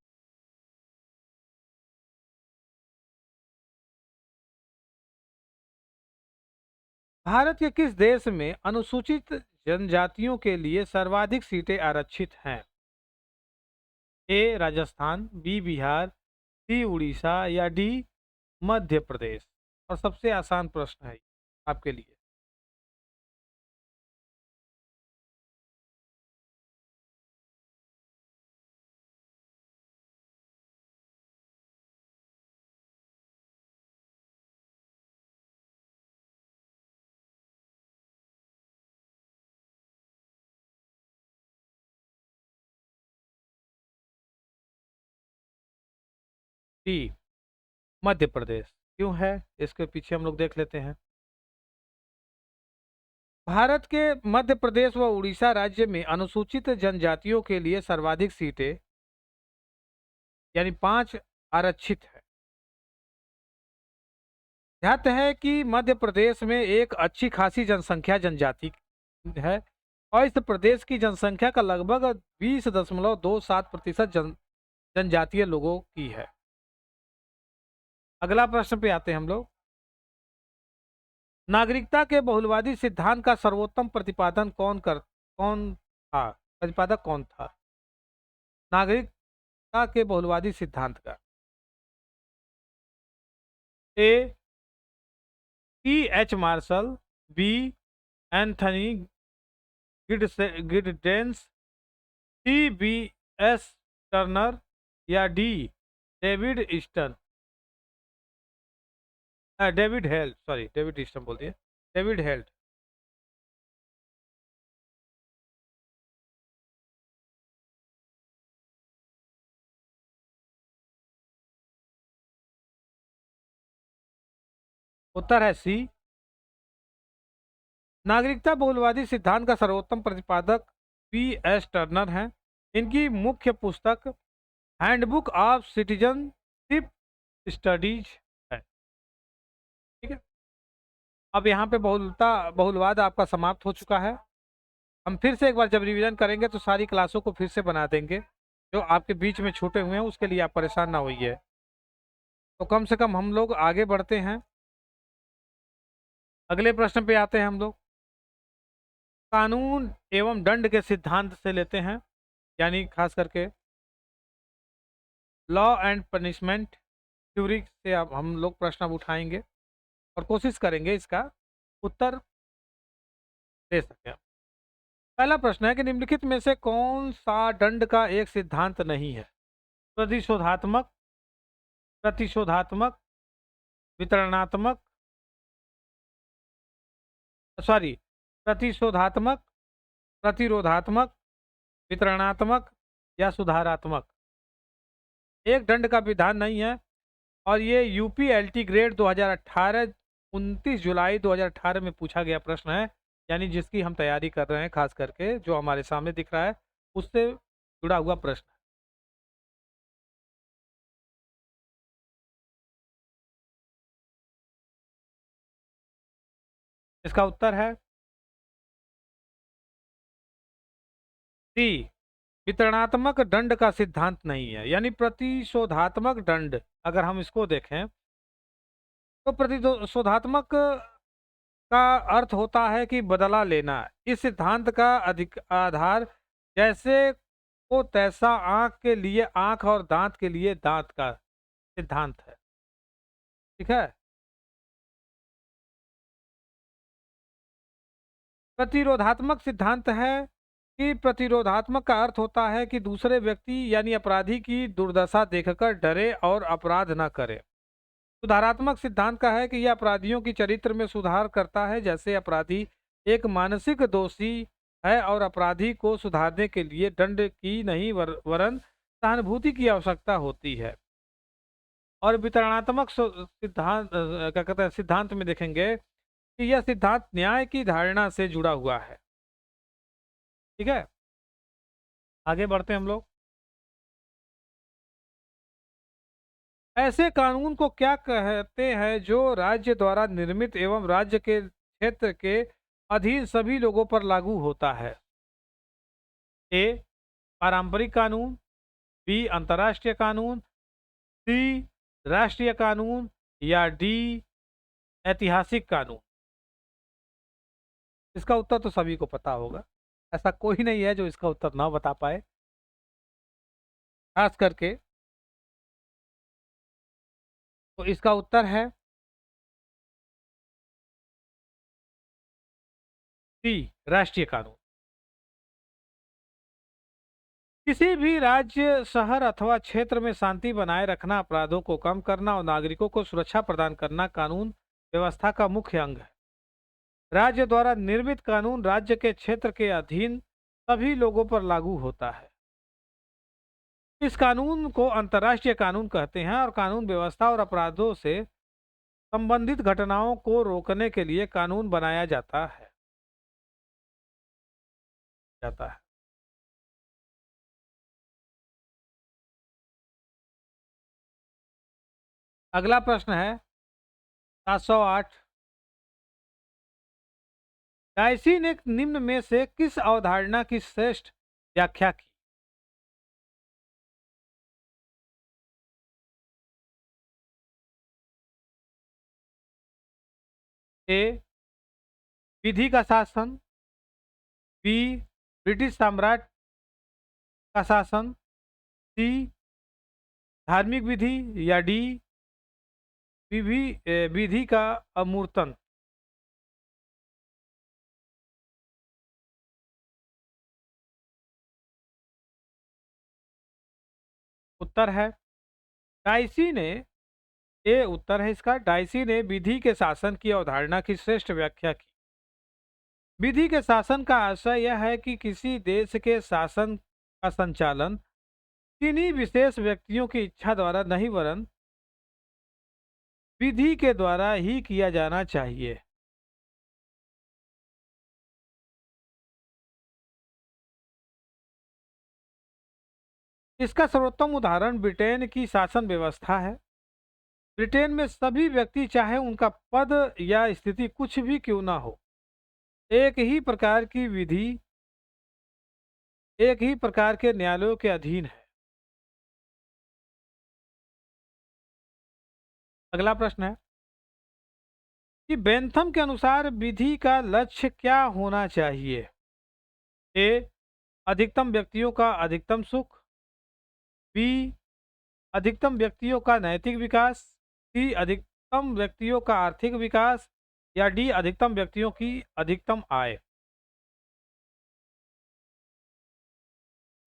भारत के किस देश में अनुसूचित जनजातियों के लिए सर्वाधिक सीटें आरक्षित हैं? ए राजस्थान, बी बिहार, सी उड़ीसा या डी मध्य प्रदेश। और सबसे आसान प्रश्न है आपके लिए। डी मध्य प्रदेश। क्यों है, इसके पीछे हम लोग देख लेते हैं। भारत के मध्य प्रदेश व उड़ीसा राज्य में अनुसूचित जनजातियों के लिए सर्वाधिक सीटें यानी 5 आरक्षित है। ध्यात है कि मध्य प्रदेश में एक अच्छी खासी जनसंख्या जनजाति है और इस प्रदेश की जनसंख्या का लगभग 20.27% जनजातीय लोगों की है। अगला प्रश्न पे आते हैं हम लोग। नागरिकता के बहुलवादी सिद्धांत का सर्वोत्तम प्रतिपादक कौन था? नागरिकता के बहुलवादी सिद्धांत का। A T H Marshall, B Anthony Giddens, C B S Turner या D David Easton David Held, sorry David Easton बोल दिए, डेविड हेल्ट। उत्तर है सी। नागरिकता बहुलवादी सिद्धांत का सर्वोत्तम प्रतिपादक पी एस टर्नर हैं। इनकी मुख्य पुस्तक हैंडबुक ऑफ सिटीजनशिप स्टडीज है। ठीक है, अब यहाँ पे बहुलवाद आपका समाप्त हो चुका है। हम फिर से एक बार जब रिवीजन करेंगे तो सारी क्लासों को फिर से बना देंगे। जो आपके बीच में छूटे हुए हैं उसके लिए आप परेशान ना होइए। तो कम से कम हम लोग आगे बढ़ते हैं। अगले प्रश्न पे आते हैं हम लोग। कानून एवं दंड के सिद्धांत से लेते हैं, यानी खास करके लॉ एंड पनिशमेंट थ्योरी से अब हम लोग प्रश्न अब उठाएंगे और कोशिश करेंगे इसका उत्तर दे सकें। पहला प्रश्न है कि निम्नलिखित में से कौन सा दंड का एक सिद्धांत नहीं है? प्रतिशोधात्मक, प्रतिशोधात्मक, वितरणात्मक, सॉरी प्रतिशोधात्मक, प्रतिरोधात्मक, वितरणात्मक या सुधारात्मक। एक दंड का विधान नहीं है और ये यूपी एलटी ग्रेड 2018 29 जुलाई 2018 में पूछा गया प्रश्न है, यानी जिसकी हम तैयारी कर रहे हैं, खास करके जो हमारे सामने दिख रहा है उससे जुड़ा हुआ प्रश्न है। इसका उत्तर है सी, वितरणात्मक दंड का सिद्धांत नहीं है। यानी प्रतिशोधात्मक दंड, अगर हम इसको देखें तो प्रतिशोधात्मक का अर्थ होता है कि बदला लेना। इस सिद्धांत का अधिक आधार जैसे को तैसा आंख के लिए आंख और दांत के लिए दांत का सिद्धांत है। ठीक है। प्रतिरोधात्मक सिद्धांत है कि प्रतिरोधात्मक का अर्थ होता है कि दूसरे व्यक्ति यानी अपराधी की दुर्दशा देखकर डरे और अपराध न करे। सुधारात्मक सिद्धांत का है कि यह अपराधियों की चरित्र में सुधार करता है, जैसे अपराधी एक मानसिक दोषी है और अपराधी को सुधारने के लिए दंड की नहीं वरन सहानुभूति की आवश्यकता होती है। और वितरणात्मक सिद्धांत क्या कहते हैं, सिद्धांत में देखेंगे कि यह सिद्धांत न्याय की धारणा से जुड़ा हुआ है। ठीक है, आगे बढ़ते हैं हम लोग। ऐसे कानून को क्या कहते हैं जो राज्य द्वारा निर्मित एवं राज्य के क्षेत्र के अधीन सभी लोगों पर लागू होता है? ए, पारंपरिक कानून, बी, अंतर्राष्ट्रीय कानून, सी, राष्ट्रीय कानून, या डी, ऐतिहासिक कानून। इसका उत्तर तो सभी को पता होगा, ऐसा कोई नहीं है जो इसका उत्तर ना बता पाए। खास करके तो इसका उत्तर है सी, राष्ट्रीय कानून। किसी भी राज्य, शहर अथवा क्षेत्र में शांति बनाए रखना, अपराधों को कम करना और नागरिकों को सुरक्षा प्रदान करना कानून व्यवस्था का मुख्य अंग है। राज्य द्वारा निर्मित कानून राज्य के क्षेत्र के अधीन सभी लोगों पर लागू होता है। इस कानून को अंतर्राष्ट्रीय कानून कहते हैं और कानून व्यवस्था और अपराधों से संबंधित घटनाओं को रोकने के लिए कानून बनाया जाता है। अगला प्रश्न है 708। डायसी ने निम्न में से किस अवधारणा की श्रेष्ठ व्याख्या की? ए, विधि का शासन, बी, ब्रिटिश साम्राज्य का शासन, सी, धार्मिक विधि, या डी, विधि का अमूर्तन। उत्तर है डायसी ने, ये उत्तर है इसका, डायसी ने विधि के शासन की अवधारणा की श्रेष्ठ व्याख्या की। विधि के शासन का आशय यह है कि किसी देश के शासन का संचालन किन्हीं विशेष व्यक्तियों की इच्छा द्वारा नहीं वरन विधि के द्वारा ही किया जाना चाहिए। इसका सर्वोत्तम उदाहरण ब्रिटेन की शासन व्यवस्था है। ब्रिटेन में सभी व्यक्ति, चाहे उनका पद या स्थिति कुछ भी क्यों ना हो, एक ही प्रकार की विधि, एक ही प्रकार के न्यायालयों के अधीन है। अगला प्रश्न है कि बेंथम के अनुसार विधि का लक्ष्य क्या होना चाहिए? ए, अधिकतम व्यक्तियों का अधिकतम सुख, बी, अधिकतम व्यक्तियों का नैतिक विकास, सी, अधिकतम व्यक्तियों का आर्थिक विकास, या डी, अधिकतम व्यक्तियों की अधिकतम आय।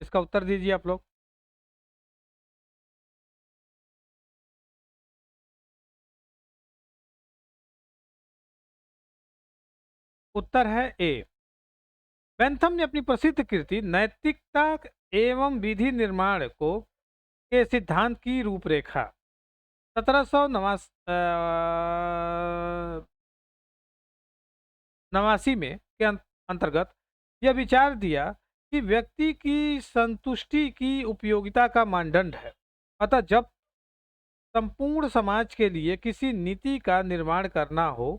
इसका उत्तर दीजिए आप लोग। उत्तर है ए। बेंथम ने अपनी प्रसिद्ध कृति नैतिकता एवं विधि निर्माण को के सिद्धांत की रूपरेखा 17 89 में के अंतर्गत यह विचार दिया कि व्यक्ति की संतुष्टि की उपयोगिता का मानदंड है। अतः जब संपूर्ण समाज के लिए किसी नीति का निर्माण करना हो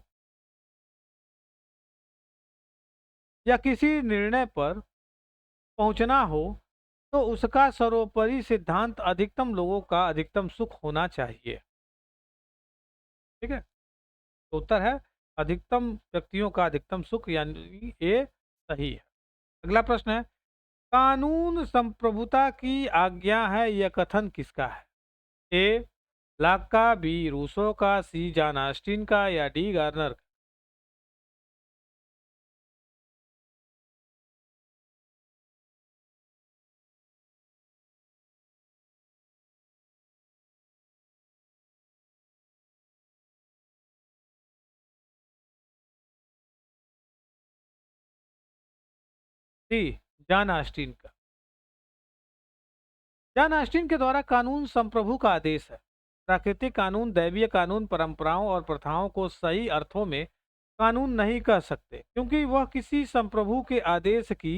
या किसी निर्णय पर पहुंचना हो, तो उसका सर्वोपरि सिद्धांत अधिकतम लोगों का अधिकतम सुख होना चाहिए। ठीक है, तो उत्तर है अधिकतम व्यक्तियों का अधिकतम सुख, यानी ये सही है। अगला प्रश्न है, कानून संप्रभुता की आज्ञा है, यह कथन किसका है? ए लाक का, बी रूसो का, सी जॉन ऑस्टिन का, या डी गार्नर का? सी जॉन ऑस्टिन का। जॉन ऑस्टिन के द्वारा कानून संप्रभु का आदेश है। प्राकृतिक कानून दैवीय कानून परंपराओं और प्रथाओं को सही अर्थों में कानून नहीं कह सकते, क्योंकि वह किसी संप्रभु के आदेश की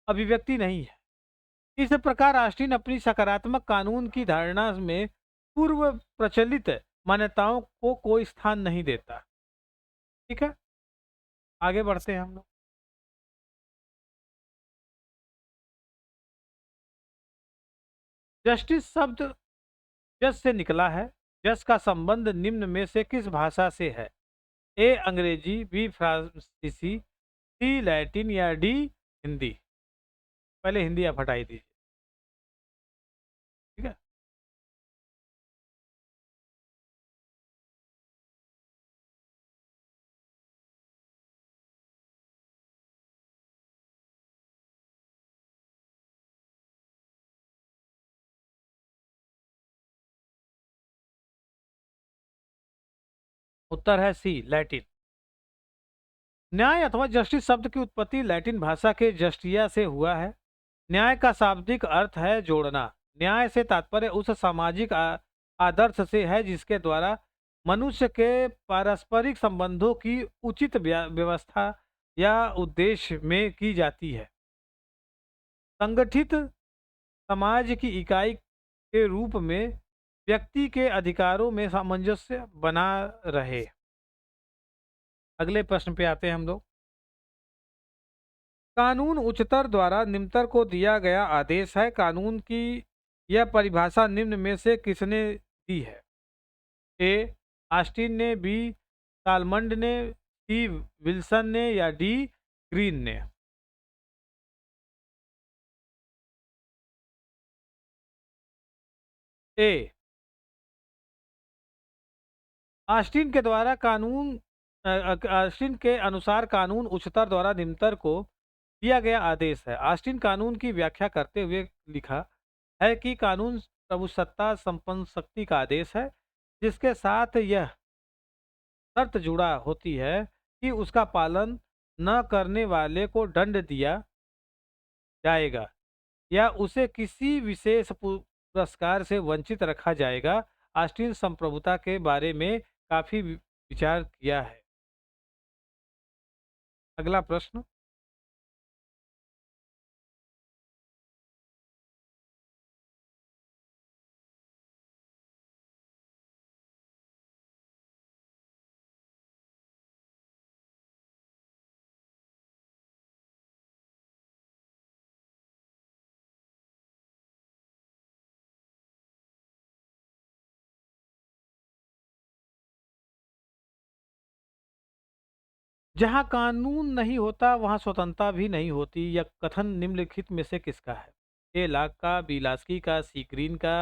अभिव्यक्ति नहीं है। इस प्रकार ऑस्टिन अपनी सकारात्मक कानून की धारणा में पूर्व प्रचलित मान्यताओं को कोई स्थान नहीं देता। ठीक है, आगे बढ़ते हैं हम लोग। जस्टिस शब्द जज से निकला है। जज का संबंध निम्न में से किस भाषा से है? ए अंग्रेजी, बी फ्रांसीसी, सी लैटिन, या डी हिंदी? पहले हिंदी आप हटाई दीजिए। ठीक है, उत्तर है सी लैटिन। न्याय अथवा जस्टिस शब्द की उत्पत्ति लैटिन भाषा के जस्टिया से हुआ है। न्याय का शाब्दिक अर्थ है जोड़ना। न्याय से तात्पर्य उस सामाजिक आदर्श से है जिसके द्वारा मनुष्य के पारस्परिक संबंधों की उचित व्यवस्था या उद्देश्य में की जाती है। संगठित समाज की इकाई के रूप में व्यक्ति के अधिकारों में सामंजस्य बना रहे। अगले प्रश्न पे आते हैं हम लोग। कानून उच्चतर द्वारा निम्नतर को दिया गया आदेश है। कानून की यह परिभाषा निम्न में से किसने दी है? ए ऑस्टिन ने, बी सालमंड ने, सी विल्सन ने, या डी ग्रीन ने? ए ऑस्टिन के द्वारा कानून ऑस्टिन के अनुसार कानून उच्चतर द्वारा निम्नतर को दिया गया आदेश है। ऑस्टिन कानून की व्याख्या करते हुए लिखा है कि कानून प्रभुसत्ता संपन्न शक्ति का आदेश है, जिसके साथ यह शर्त जुड़ा होती है कि उसका पालन न करने वाले को दंड दिया जाएगा या उसे किसी विशेष पुरस्कार से वंचित रखा जाएगा। ऑस्टिन संप्रभुता के बारे में काफी विचार किया है। अगला प्रश्न, जहां कानून नहीं होता वहां स्वतंत्रता भी नहीं होती, यह कथन निम्नलिखित में से किसका है? ए लाक का, बी लास्की का, सी ग्रीन का,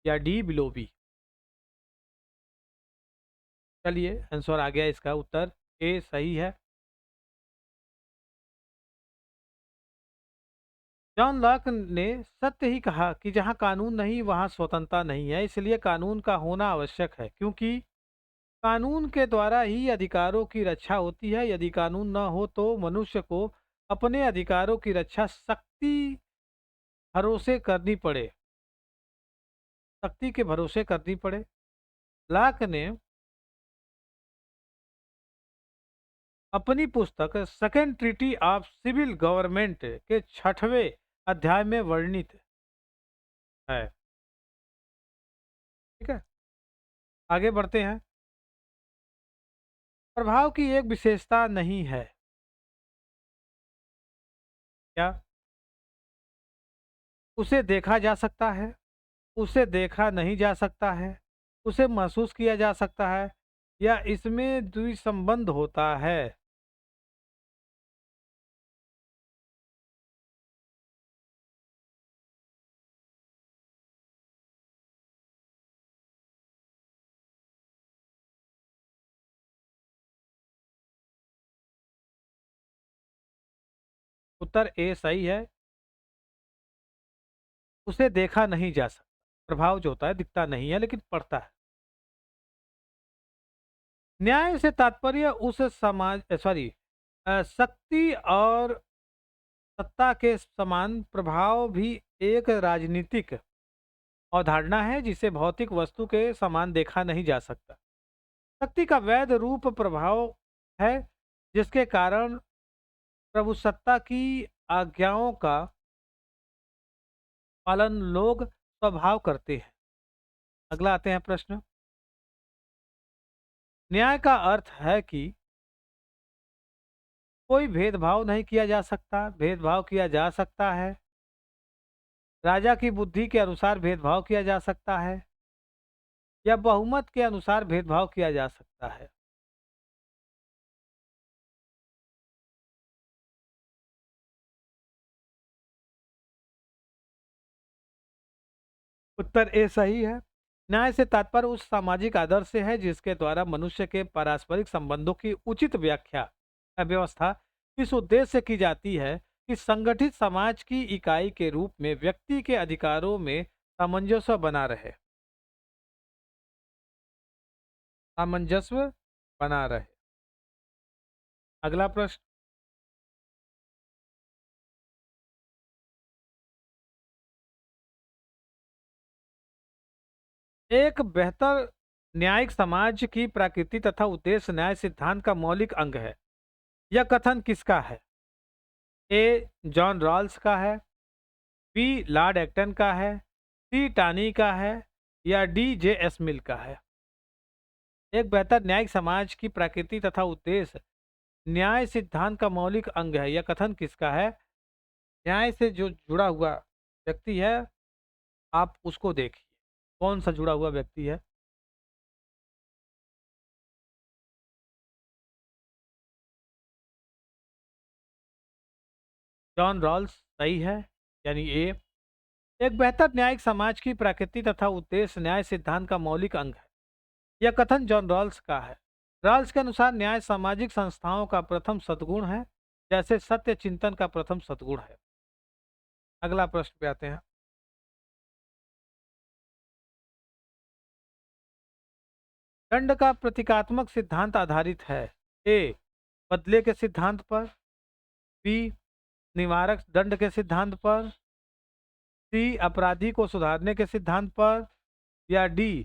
या डी बिलोबी? चलिए, आंसर आ गया। इसका उत्तर ए सही है। जॉन लॉक ने सत्य ही कहा कि जहां कानून नहीं वहां स्वतंत्रता नहीं है, इसलिए कानून का होना आवश्यक है, क्योंकि कानून के द्वारा ही अधिकारों की रक्षा होती है। यदि कानून न हो तो मनुष्य को अपने अधिकारों की रक्षा भरोसे करनी पड़े शक्ति के भरोसे करनी पड़े। लाक ने अपनी पुस्तक second treaty of civil government के 6वें अध्याय में वर्णित है। ठीक है, आगे बढ़ते हैं। प्रभाव की एक विशेषता नहीं है। क्या? उसे देखा जा सकता है, उसे देखा नहीं जा सकता है, उसे महसूस किया जा सकता है, या इसमें द्विसंबंध होता है। उत्तर ए सही है। उसे देखा नहीं जा सकता। प्रभाव जो होता है दिखता नहीं है लेकिन पड़ता है। न्याय से तात्पर्य उस समाज सॉरी शक्ति और सत्ता के समान प्रभाव भी एक राजनीतिक अवधारणा है जिसे भौतिक वस्तु के समान देखा नहीं जा सकता। शक्ति का वैध रूप प्रभाव है जिसके कारण प्रभुसत्ता की आज्ञाओं का पालन लोग स्वभाव करते हैं। अगला आते हैं प्रश्न। न्याय का अर्थ है कि कोई भेदभाव नहीं किया जा सकता, भेदभाव किया जा सकता है। राजा की बुद्धि के अनुसार भेदभाव किया जा सकता है या बहुमत के अनुसार भेदभाव किया जा सकता है। उत्तर ए सही है। न्याय से तात्पर्य उस सामाजिक आदर्श से है जिसके द्वारा मनुष्य के पारस्परिक संबंधों की उचित व्याख्या व्यवस्था इस उद्देश्य से की जाती है कि संगठित समाज की इकाई के रूप में व्यक्ति के अधिकारों में सामंजस्य बना रहे। सामंजस्य बना रहे। अगला प्रश्न। एक बेहतर न्यायिक समाज की प्रकृति तथा उद्देश्य न्याय सिद्धांत का मौलिक अंग है। यह कथन किसका है? ए जॉन रॉल्स का है, बी लॉर्ड एक्टन का है, सी टानी का है, या डी जे एस मिल का है। एक बेहतर न्यायिक समाज की प्रकृति तथा उद्देश्य न्याय सिद्धांत का मौलिक अंग है। यह कथन किसका है? न्याय से जो जुड़ा हुआ व्यक्ति है आप उसको देखिए कौन सा जुड़ा हुआ व्यक्ति है। जॉन रॉल्स सही है, यानी ए। एक बेहतर न्यायिक समाज की प्रकृति तथा उद्देश्य न्याय सिद्धांत का मौलिक अंग है। यह कथन जॉन रॉल्स का है। रॉल्स के अनुसार न्याय सामाजिक संस्थाओं का प्रथम सद्गुण है जैसे सत्य चिंतन का प्रथम सद्गुण है। अगला प्रश्न पे आते हैं। दंड का प्रतीकात्मक सिद्धांत आधारित है। ए बदले के सिद्धांत पर, बी निवारक दंड के सिद्धांत पर, सी अपराधी को सुधारने के सिद्धांत पर, या डी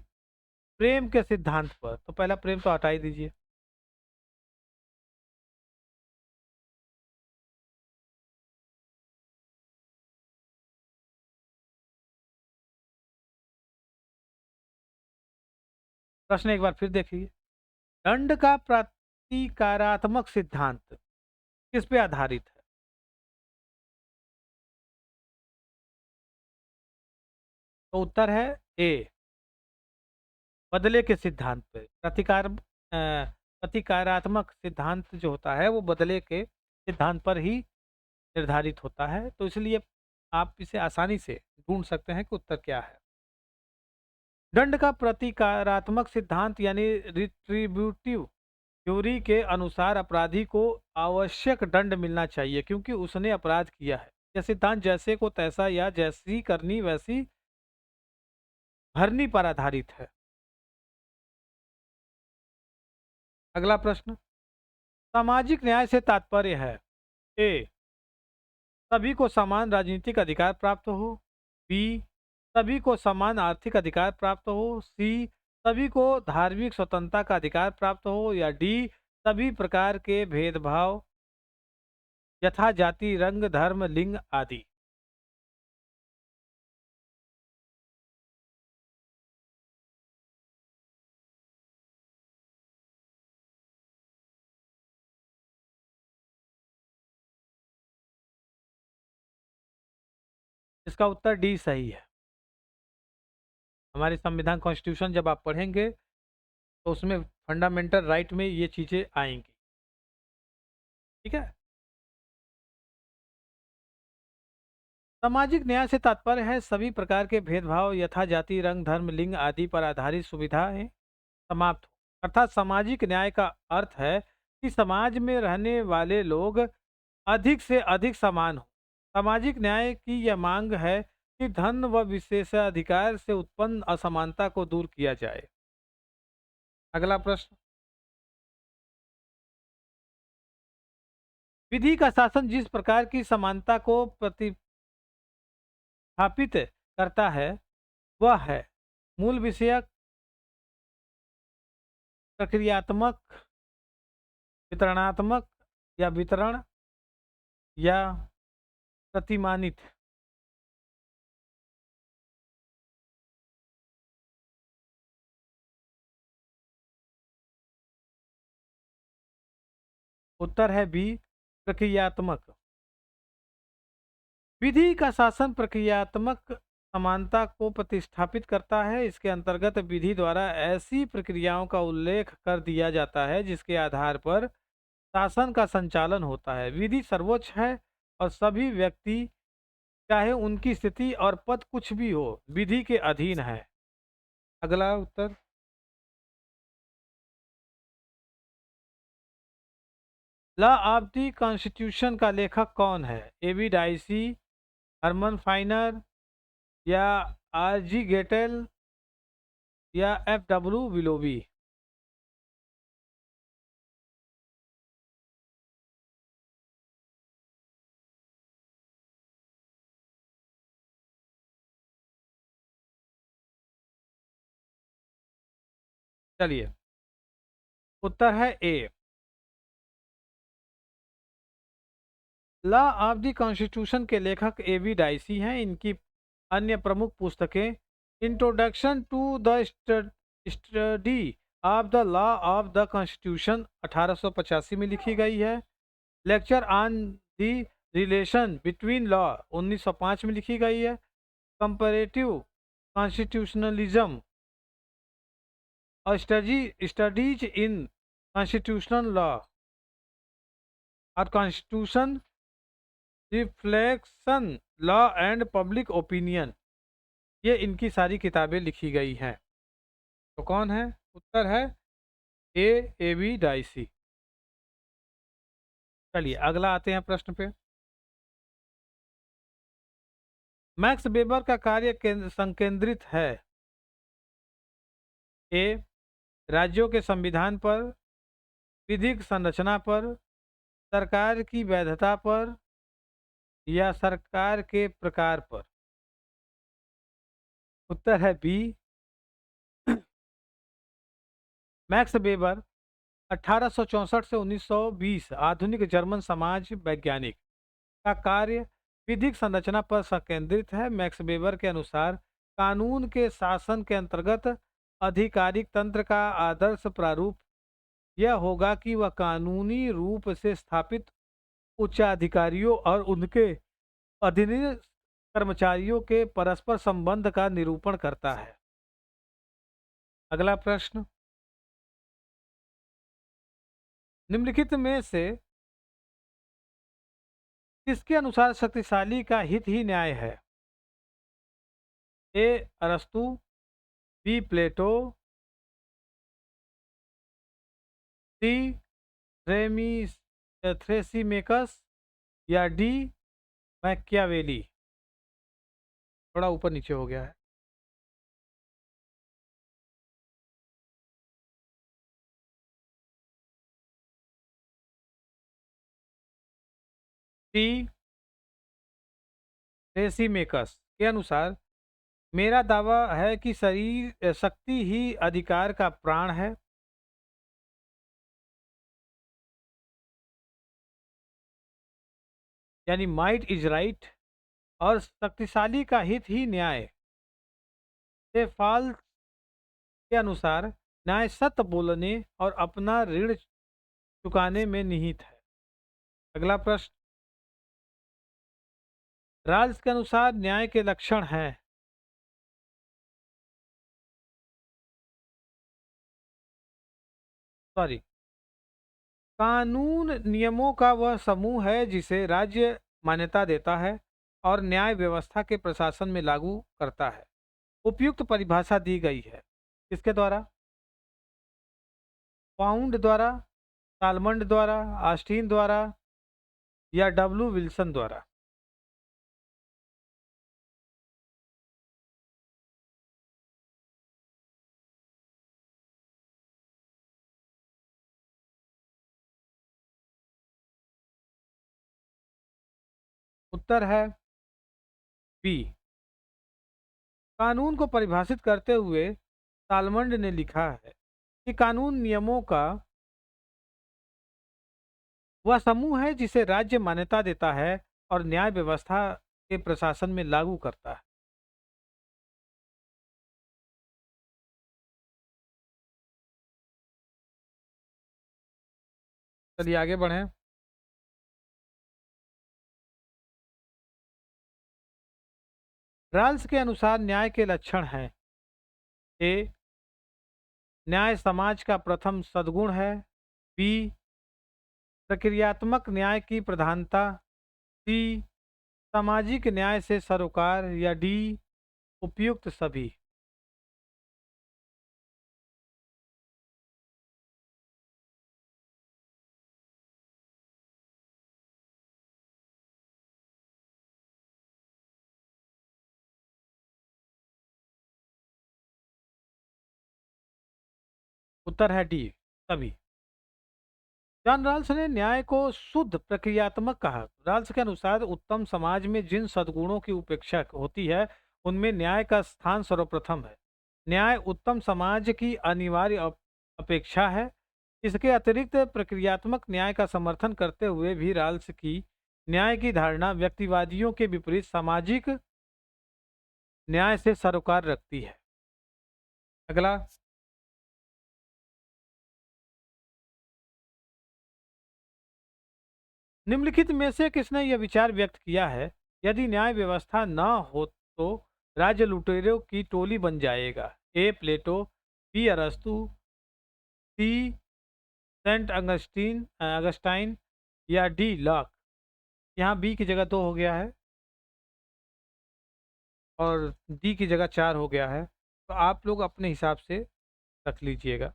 प्रेम के सिद्धांत पर। तो पहला प्रेम तो हटा ही दीजिए। प्रश्न एक बार फिर देखिए। दंड का प्रतीकात्मक सिद्धांत किस पे आधारित है? तो उत्तर है ए बदले के सिद्धांत पे। प्रतिकारात्मक सिद्धांत जो होता है वो बदले के सिद्धांत पर ही निर्धारित होता है। तो इसलिए आप इसे आसानी से ढूंढ सकते हैं कि उत्तर क्या है। दंड का प्रतिकारात्मक सिद्धांत यानी रिट्रीब्यूटिव थ्योरी के अनुसार अपराधी को आवश्यक दंड मिलना चाहिए क्योंकि उसने अपराध किया है। यह सिद्धांत जैसे को तैसा या जैसी करनी वैसी भरनी पर आधारित है। अगला प्रश्न। सामाजिक न्याय से तात्पर्य है ए सभी को समान राजनीतिक अधिकार प्राप्त हो, बी सभी को समान आर्थिक अधिकार प्राप्त हो, सी सभी को धार्मिक स्वतंत्रता का अधिकार प्राप्त हो, या डी सभी प्रकार के भेदभाव यथा जाति, रंग, धर्म, लिंग आदि। इसका उत्तर डी सही है। हमारे संविधान कॉन्स्टिट्यूशन जब आप पढ़ेंगे तो उसमें फंडामेंटल राइट में ये चीजें आएंगी। ठीक है। सामाजिक न्याय से तात्पर्य है सभी प्रकार के भेदभाव यथा जाति, रंग, धर्म, लिंग आदि पर आधारित सुविधाएं समाप्त हो। अर्थात सामाजिक न्याय का अर्थ है कि समाज में रहने वाले लोग अधिक से अधिक समान हो। सामाजिक न्याय की यह मांग है कि धन व विशेषाधिकार से उत्पन्न असमानता को दूर किया जाए। अगला प्रश्न, विधि का शासन जिस प्रकार की समानता को प्रतिस्थापित करता है वह है मूल विषयक, प्रक्रियात्मक, वितरणात्मक या वितरण या प्रतिमानित। उत्तर है बी, प्रक्रियात्मक। विधि का शासन प्रक्रियात्मक समानता को प्रतिस्थापित करता है। इसके अंतर्गत विधि द्वारा ऐसी प्रक्रियाओं का उल्लेख कर दिया जाता है जिसके आधार पर शासन का संचालन होता है। विधि सर्वोच्च है और सभी व्यक्ति चाहे उनकी स्थिति और पद कुछ भी हो विधि के अधीन है। अगला उत्तर, लॉ ऑफ द कॉन्स्टिट्यूशन का लेखक कौन है? A B Dicey, Herman Finer या आर जी गेटेल या एफ डब्ल्यू विलोबी। चलिए, उत्तर है A. Law of the constitution के लेखक ए बी डाइसी हैं। इनकी अन्य प्रमुख पुस्तकें introduction to the study of the law of the constitution 1885 में लिखी गई है। Lecture on the relation between law 1905 में लिखी गई है। कंपैरेटिव कॉन्स्टिट्यूशनलिज्म और स्टडीज इन कॉन्स्टिट्यूशनल लॉ और constitution reflection law and public opinion, ये इनकी सारी किताबें लिखी गई हैं। तो कौन है? उत्तर है ए बी डाइसी। चलिए अगला आते हैं प्रश्न पे। मैक्स वेबर का कार्य संकेंद्रित है ए राज्यों के संविधान पर, विधिक संरचना पर, सरकार की वैधता पर या सरकार के प्रकार पर। उत्तर है बी। मैक्स वेबर 1864 से 1920 आधुनिक जर्मन समाज वैज्ञानिक का कार्य विधिक संरचना पर संकेंद्रित है। मैक्स वेबर के अनुसार कानून के शासन के अंतर्गत आधिकारिक तंत्र का आदर्श प्रारूप यह होगा कि वह कानूनी रूप से स्थापित उच्चाधिकारियों और उनके अधीनस्थ कर्मचारियों के परस्पर संबंध का निरूपण करता है। अगला प्रश्न, निम्नलिखित में से किसके अनुसार शक्तिशाली का हित ही न्याय है? ए अरस्तु, बी प्लेटो, सी रेमी थ्रेसिमेकस या डी मैकियावेली। थोड़ा ऊपर नीचे हो गया है। सी थ्रेसिमेकस के अनुसार मेरा दावा है कि शक्ति ही अधिकार का प्राण है। यानी माइट इज राइट, और शक्तिशाली का हित ही न्याय से फाल के अनुसार न्याय सत्य बोलने और अपना ऋण चुकाने में निहित है। अगला प्रश्न, राल्स के अनुसार न्याय के लक्षण हैं। सॉरी, कानून नियमों का वह समूह है जिसे राज्य मान्यता देता है और न्याय व्यवस्था के प्रशासन में लागू करता है। उपयुक्त परिभाषा दी गई है किसके द्वारा? पाउंड द्वारा, सालमंड द्वारा, आस्टीन द्वारा, या डब्ल्यू विल्सन द्वारा? उत्तर है बी। कानून को परिभाषित करते हुए सालमंड ने लिखा है कि कानून नियमों का वह समूह है जिसे राज्य मान्यता देता है और न्याय व्यवस्था के प्रशासन में लागू करता है। चलिए आगे बढ़ें। राल्स के अनुसार न्याय के लक्षण हैं। ए, न्याय समाज का प्रथम सद्गुण है। बी, प्रक्रियात्मक न्याय की प्रधानता। सी, सामाजिक न्याय से सरोकार, या डी, उपयुक्त सभी? उत्तर है डी, सभी। जॉन राल्स ने न्याय को शुद्ध प्रक्रियात्मक कहा। राल्स के अनुसार उत्तम समाज में जिन सद्गुणों की उपेक्षा होती है उनमें न्याय का स्थान सर्वप्रथम है। न्याय उत्तम समाज की अनिवार्य अपेक्षा है। इसके अतिरिक्त प्रक्रियात्मक न्याय का समर्थन करते हुए भी राल्स की न्याय की धारणा व्यक्तिवादियों के विपरीत सामाजिक न्याय से सरोकार रखती है। अगला, निम्नलिखित में से किसने यह विचार व्यक्त किया है, यदि न्याय व्यवस्था न हो तो राज्य लुटेरों की टोली बन जाएगा? ए, प्लेटो। बी, अरस्तु। सी, सेंट अगस्टाइन, या डी, लॉक? यहाँ बी की जगह 2 हो गया है और डी की जगह 4 हो गया है, तो आप लोग अपने हिसाब से रख लीजिएगा।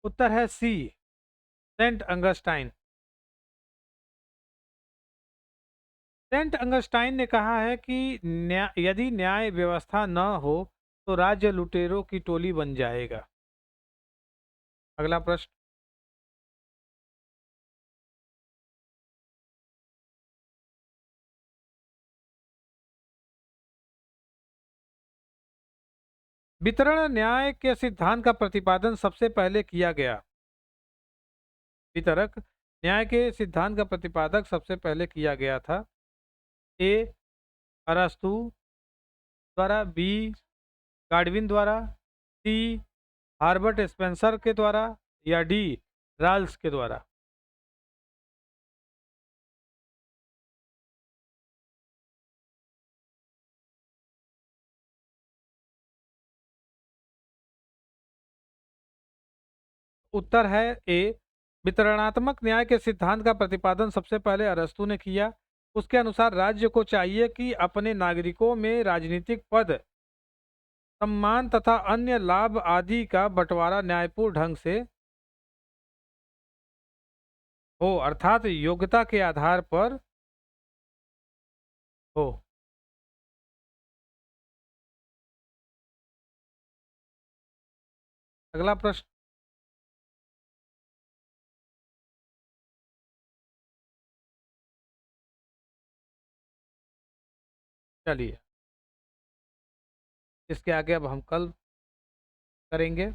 उत्तर है सी, सेंट अगस्टाइन। सेंट अगस्टाइन ने कहा है कि यदि न्याय व्यवस्था न हो तो राज्य लुटेरों की टोली बन जाएगा। अगला प्रश्न, वितरण न्याय के सिद्धांत का प्रतिपादन सबसे पहले किया गया? वितरक न्याय के सिद्धांत का प्रतिपादक सबसे पहले किया गया था। ए, अरस्तु द्वारा। बी, गाडविन द्वारा। सी, हार्बर्ट स्पेंसर के द्वारा, या डी, राल्स के द्वारा? उत्तर है ए, वितरणात्मक न्याय के सिद्धांत का प्रतिपादन सबसे पहले अरस्तु ने किया। उसके अनुसार राज्य को चाहिए कि अपने नागरिकों में राजनीतिक पद, सम्मान तथा अन्य लाभ आदि का बंटवारा न्यायपूर्ण ढंग से हो, अर्थात योग्यता के आधार पर हो। अगला प्रश्न, चलिए इसके आगे अब हम कल करेंगे।